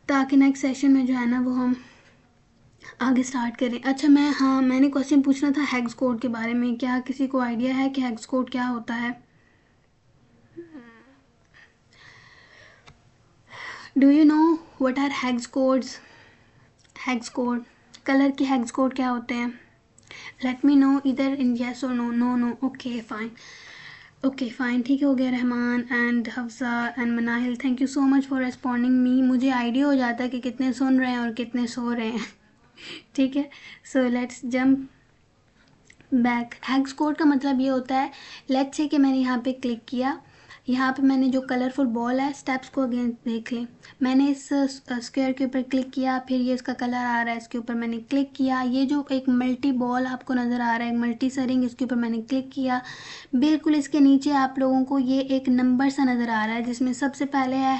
ताकि नेक्स्ट सेशन में जो है ना वो हम आगे स्टार्ट करें। अच्छा, मैंने क्वेश्चन पूछना था हेक्स कोड के बारे में, क्या किसी को आइडिया है कि हेक्स कोड क्या होता है? Do you know what are hex codes? Hex code, colour के हेक्स कोड क्या होते हैं? लेट मी नो इधर इन येस और no. No no, okay fine, okay fine, ठीक हो गया। Rahman and Hafsa and Manahil, thank you so much for responding me. मुझे आइडिया हो जाता है कि कितने सुन रहे हैं और कितने सो रहे हैं। ठीक है, so let's jump back. Hex code का मतलब ये होता है, लेट्स से कि मैंने यहाँ पे क्लिक किया, यहाँ पे मैंने जो कलरफुल बॉल है, स्टेप्स को अगेन देख लें, मैंने इस स्क्वायर के ऊपर क्लिक किया, फिर ये इसका कलर आ रहा है, इसके ऊपर मैंने क्लिक किया, ये जो एक मल्टी बॉल आपको नज़र आ रहा है, मल्टी सरिंग, इसके ऊपर मैंने क्लिक किया। बिल्कुल इसके नीचे आप लोगों को ये एक नंबर सा नज़र आ रहा है, जिसमें सबसे पहले है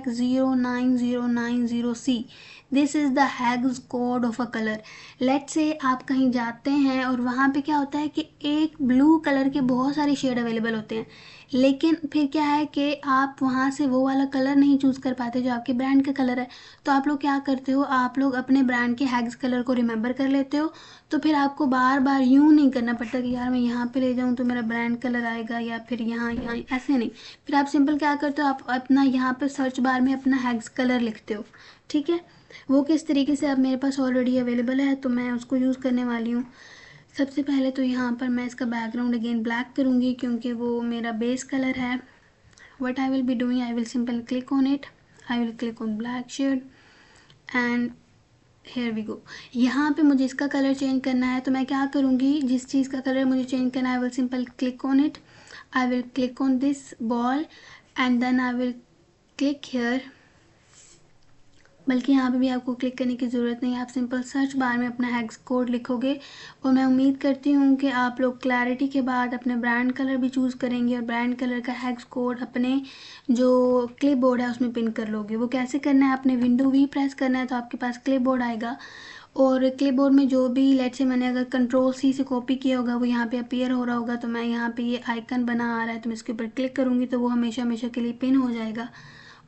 #09090C। This is the hex code of a colour. Let say आप कहीं जाते हैं और वहाँ पे क्या होता है कि एक ब्लू कलर के बहुत सारे शेड अवेलेबल होते हैं, लेकिन फिर क्या है कि आप वहाँ से वो वाला कलर नहीं चूज़ कर पाते जो आपके ब्रांड का कलर है। तो आप लोग क्या करते हो, आप लोग अपने ब्रांड के हैग्स कलर को रिमेंबर कर लेते हो। तो फिर आपको बार बार यूँ नहीं करना पड़ता कि यार मैं यहाँ पे ले जाऊँ तो मेरा ब्रांड कलर आएगा, या फिर यहाँ यहाँ ऐसे नहीं। फिर आप सिंपल क्या करते हो, आप अपना यहाँ पे सर्च बार में अपना हैग्स कलर लिखते हो। ठीक है, वो किस तरीके से अब मेरे पास ऑलरेडी अवेलेबल है तो मैं उसको यूज़ करने वाली हूँ। सबसे पहले तो यहाँ पर मैं इसका बैकग्राउंड अगेन ब्लैक करूँगी क्योंकि वो मेरा बेस कलर है। what I will be doing, I will simply click on it, I will click on black shade and here we go। यहाँ पे मुझे इसका कलर चेंज करना है तो मैं क्या करूँगी, जिस चीज़ का कलर मुझे चेंज करना है I will simply click on it, I will click on this ball and then I will click here। बल्कि यहाँ पे भी आपको क्लिक करने की ज़रूरत नहीं है, आप सिंपल सर्च बार में अपना हैग्स कोड लिखोगे। और मैं उम्मीद करती हूँ कि आप लोग क्लैरिटी के बाद अपने ब्रांड कलर भी चूज़ करेंगे और ब्रांड कलर का हैग्स कोड अपने जो क्लिप बोर्ड है उसमें पिन कर लोगे। वो कैसे करना है, अपने विंडो वी प्रेस करना है तो आपके पास क्लिप बोर्ड आएगा और क्लिप बोर्ड में जो भी लेट से मैंने अगर Ctrl+C से कॉपी किया होगा वो यहाँ पे अपीयर हो रहा होगा। तो मैं यहाँ पे ये आइकन बना आ रहा है तो मैं इसके ऊपर क्लिक करूँगी तो वो हमेशा हमेशा के लिए पिन हो जाएगा।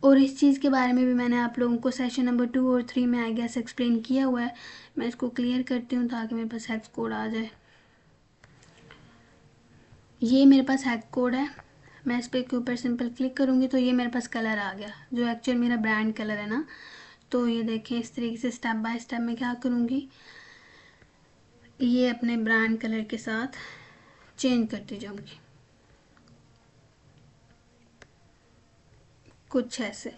और इस चीज़ के बारे में भी मैंने आप लोगों को सेशन नंबर 2 और 3 में आई गेस एक्सप्लेन किया हुआ है। मैं इसको क्लियर करती हूँ ताकि मेरे पास हैक्स कोड आ जाए। ये मेरे पास हैक कोड है, मैं इस पे के ऊपर सिंपल क्लिक करूँगी तो ये मेरे पास कलर आ गया जो एक्चुअल मेरा ब्रांड कलर है ना। तो ये देखें, इस तरीके से स्टेप बाय स्टेप मैं क्या करूँगी, ये अपने ब्रांड कलर के साथ चेंज करती जाऊँगी कुछ ऐसे।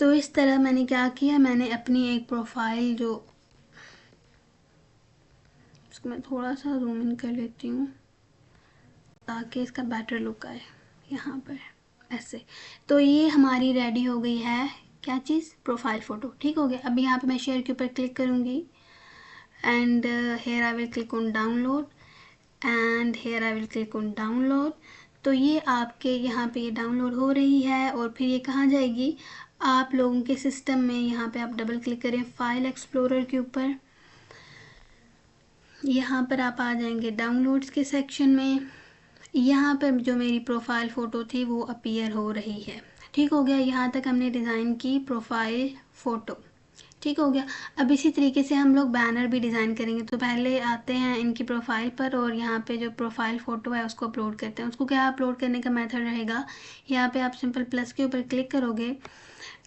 तो इस तरह मैंने क्या किया, मैंने अपनी एक प्रोफाइल जो, इसको मैं थोड़ा सा जूम इन कर लेती हूँ ताकि इसका बेटर लुक आए यहाँ पर ऐसे। तो ये हमारी रेडी हो गई है क्या चीज़, प्रोफाइल फ़ोटो। ठीक हो गया। अब यहाँ पे मैं शेयर के ऊपर क्लिक करूँगी and here I will click on download and here I will click on download. तो ये आपके यहाँ पे ये डाउनलोड हो रही है और फिर ये कहाँ जाएगी, आप लोगों के सिस्टम में। यहाँ पे आप डबल क्लिक करें फाइल एक्सप्लोरर के ऊपर, यहाँ पर आप आ जाएंगे डाउनलोड्स के सेक्शन में। यहाँ पर जो मेरी प्रोफाइल फ़ोटो थी वो अपीयर हो रही है। ठीक हो गया, यहाँ तक हमने डिज़ाइन की प्रोफाइल फ़ोटो। ठीक हो गया। अब इसी तरीके से हम लोग बैनर भी डिज़ाइन करेंगे। तो पहले आते हैं इनकी प्रोफाइल पर और यहाँ पे जो प्रोफाइल फ़ोटो है उसको अपलोड करते हैं। उसको क्या अपलोड करने का मेथड रहेगा, यहाँ पे आप सिंपल प्लस के ऊपर क्लिक करोगे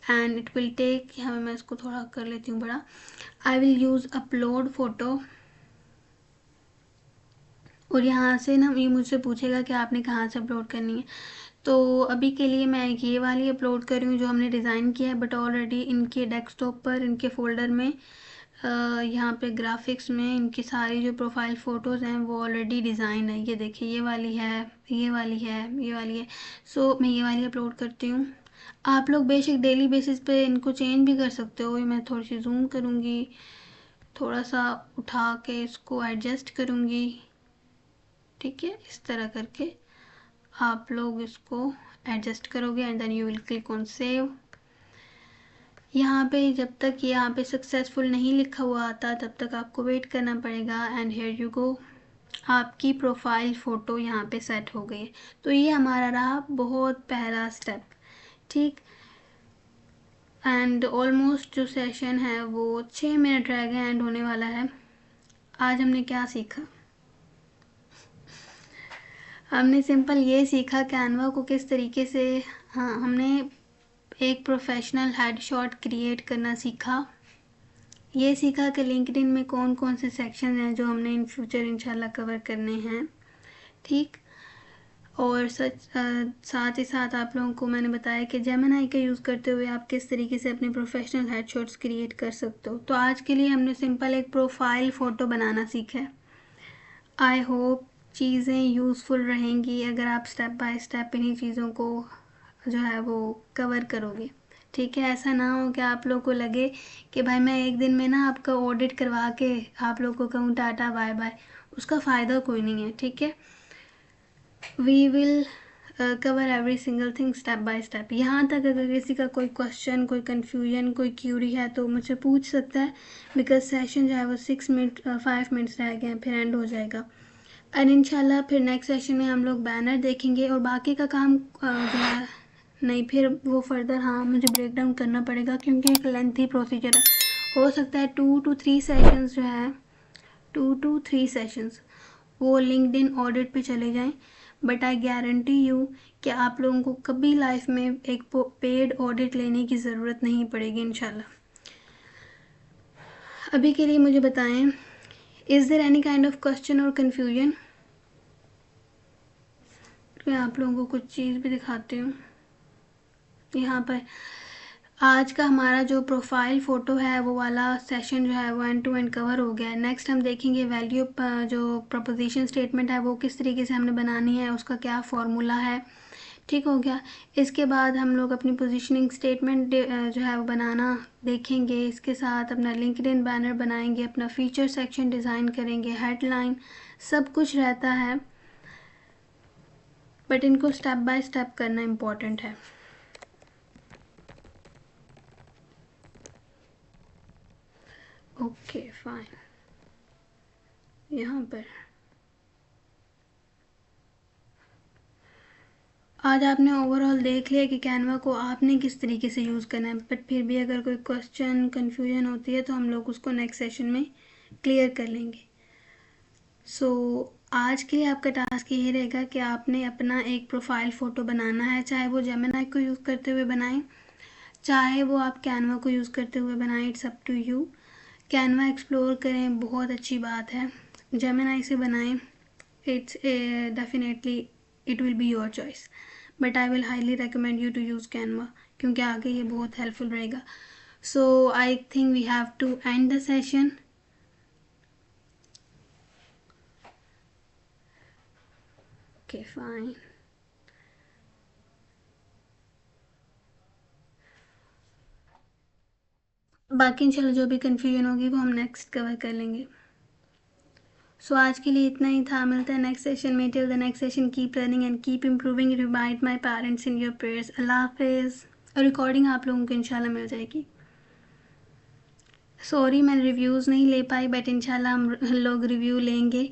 एंड इट विल टेक, यहाँ मैं इसको थोड़ा कर लेती हूँ बड़ा, I will use upload photo. और यहाँ से ना ये मुझसे पूछेगा कि आपने कहाँ से अपलोड करनी है। तो अभी के लिए मैं ये वाली अपलोड कर रही हूँ जो हमने डिज़ाइन किया है, बट ऑलरेडी इनके डेस्कटॉप पर इनके फ़ोल्डर में यहाँ पे ग्राफिक्स में इनकी सारी जो प्रोफाइल फ़ोटोज़ हैं वो ऑलरेडी डिज़ाइन है। ये देखिए, ये वाली है, ये वाली है, ये वाली है। सो मैं ये वाली अपलोड करती हूँ। आप लोग बेशक डेली बेसिस पे इनको चेंज भी कर सकते हो। मैं थोड़ी सी जूम करूँगी, थोड़ा सा उठा के इसको एडजस्ट करूँगी। ठीक है, इस तरह करके आप लोग इसको एडजस्ट करोगे and then you will click on save. यहाँ पे जब तक यहाँ पे सक्सेसफुल नहीं लिखा हुआ आता तब तक आपको वेट करना पड़ेगा एंड हियर यू गो, आपकी प्रोफाइल फ़ोटो यहाँ पे सेट हो गई है। तो ये हमारा रहा बहुत पहला स्टेप। ठीक, एंड ऑलमोस्ट जो सेशन है वो 6 मिनट रह गए एंड होने वाला है। आज हमने क्या सीखा, हमने सिंपल ये सीखा कैनवा को किस तरीके से, हाँ हमने एक प्रोफेशनल हेडशॉट क्रिएट करना सीखा। ये सीखा कि लिंक्डइन में कौन कौन से सेक्शन हैं जो हमने इन फ्यूचर इंशाल्लाह कवर करने हैं। ठीक, और साथ ही साथ आप लोगों को मैंने बताया कि जेमिनी का यूज़ करते हुए आप किस तरीके से अपने प्रोफेशनल हेडशॉट्स क्रिएट कर सकते हो। तो आज के लिए हमने सिंपल एक प्रोफाइल फ़ोटो बनाना सीखा है। आई होप चीज़ें यूज़फुल रहेंगी अगर आप स्टेप बाय स्टेप इन्हीं चीज़ों को जो है वो कवर करोगे। ठीक है, ऐसा ना हो कि आप लोग को लगे कि भाई मैं एक दिन में ना आपका ऑडिट करवा के आप लोग को कहूँ टाटा बाय बाय, उसका फ़ायदा कोई नहीं है। ठीक है, we will cover every single thing step by step. यहाँ तक अगर किसी का कोई क्वेश्चन, कोई कन्फ्यूजन, कोई क्यूरी है तो मुझसे पूछ सकता है, बिकॉज सेशन जो है वो 5 मिनट्स रह गए हैं फिर एंड हो जाएगा। एंड इंशाल्लाह फिर नेक्स्ट सेशन में हम लोग बैनर देखेंगे और बाकी का काम जो है नहीं, फिर वो फर्दर हाँ मुझे ब्रेक डाउन करना पड़ेगा क्योंकि एक लेंथी प्रोसीजर है। हो सकता है 2 to 3 सेशंस जो है 2 to 3 सेशंस वो लिंक्डइन ऑडिट पे चले जाएं, बट आई गारंटी यू कि आप लोगों को कभी लाइफ में एक पेड ऑडिट लेने की ज़रूरत नहीं पड़ेगी इंशाल्लाह। अभी के लिए मुझे बताएं, is there any kind of question और कन्फ्यूजन? मैं आप लोगों को कुछ चीज़ भी दिखाती हूँ। यहाँ पर आज का हमारा जो प्रोफाइल फ़ोटो है वो वाला सेशन जो है वो एंड टू एंड कवर हो गया है। नेक्स्ट हम देखेंगे वैल्यू जो प्रपोजिशन स्टेटमेंट है वो किस तरीके से हमने बनानी है, उसका क्या फार्मूला है। ठीक हो गया। इसके बाद हम लोग अपनी पोजीशनिंग स्टेटमेंट जो है वो बनाना देखेंगे। इसके साथ अपना लिंक्डइन बैनर बनाएंगे, अपना फीचर सेक्शन डिज़ाइन करेंगे, हेडलाइन सब कुछ रहता है, बट इनको स्टेप बाय स्टेप करना इम्पॉर्टेंट है। Okay fine. यहाँ पर आज आपने ओवरऑल देख लिया कि कैनवा को आपने किस तरीके से यूज़ करना है, बट फिर भी अगर कोई क्वेश्चन कन्फ्यूजन होती है तो हम लोग उसको नेक्स्ट सेशन में क्लियर कर लेंगे। सो आज के लिए आपका टास्क ये रहेगा कि आपने अपना एक प्रोफाइल फ़ोटो बनाना है, चाहे वो जेमिनी को यूज़ करते हुए बनाएं, चाहे वो आप कैनवा को यूज़ करते हुए बनाएं, it's up to you. Canva explore करें, बहुत अच्छी बात है। जेमिनी से बनाएं, it's definitely it will be your choice, but I will highly recommend you to use Canva क्योंकि आगे ये बहुत हेल्पफुल रहेगा। So I think we have to end the session. Okay fine. बाकी इंशाल्लाह जो भी कन्फ्यूजन होगी वो हम नेक्स्ट कवर कर लेंगे। सो आज के लिए इतना ही था, मिलता है नेक्स्ट सेशन में। Till the next session keep learning and keep improving, remind my parents in your prayers. अल्लाह हाफिज़। और रिकॉर्डिंग आप लोगों को इंशाल्लाह मिल जाएगी। सॉरी मैं रिव्यूज़ नहीं ले पाई, बट इंशाल्लाह हम लोग रिव्यू लेंगे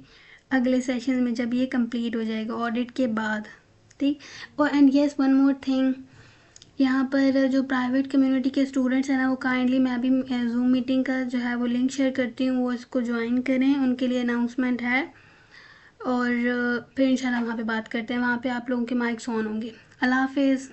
अगले सेशन में जब ये कंप्लीट हो जाएगा ऑडिट के बाद। ठीक। और and yes one more thing, यहाँ पर जो प्राइवेट कम्युनिटी के स्टूडेंट्स हैं ना, वो काइंडली मैं अभी जूम मीटिंग का जो है वो लिंक शेयर करती हूँ, वो इसको ज्वाइन करें, उनके लिए अनाउंसमेंट है। और फिर इंशाल्लाह वहाँ पे बात करते हैं, वहाँ पे आप लोगों के माइक्स ऑन होंगे। अल्लाह हाफिज़।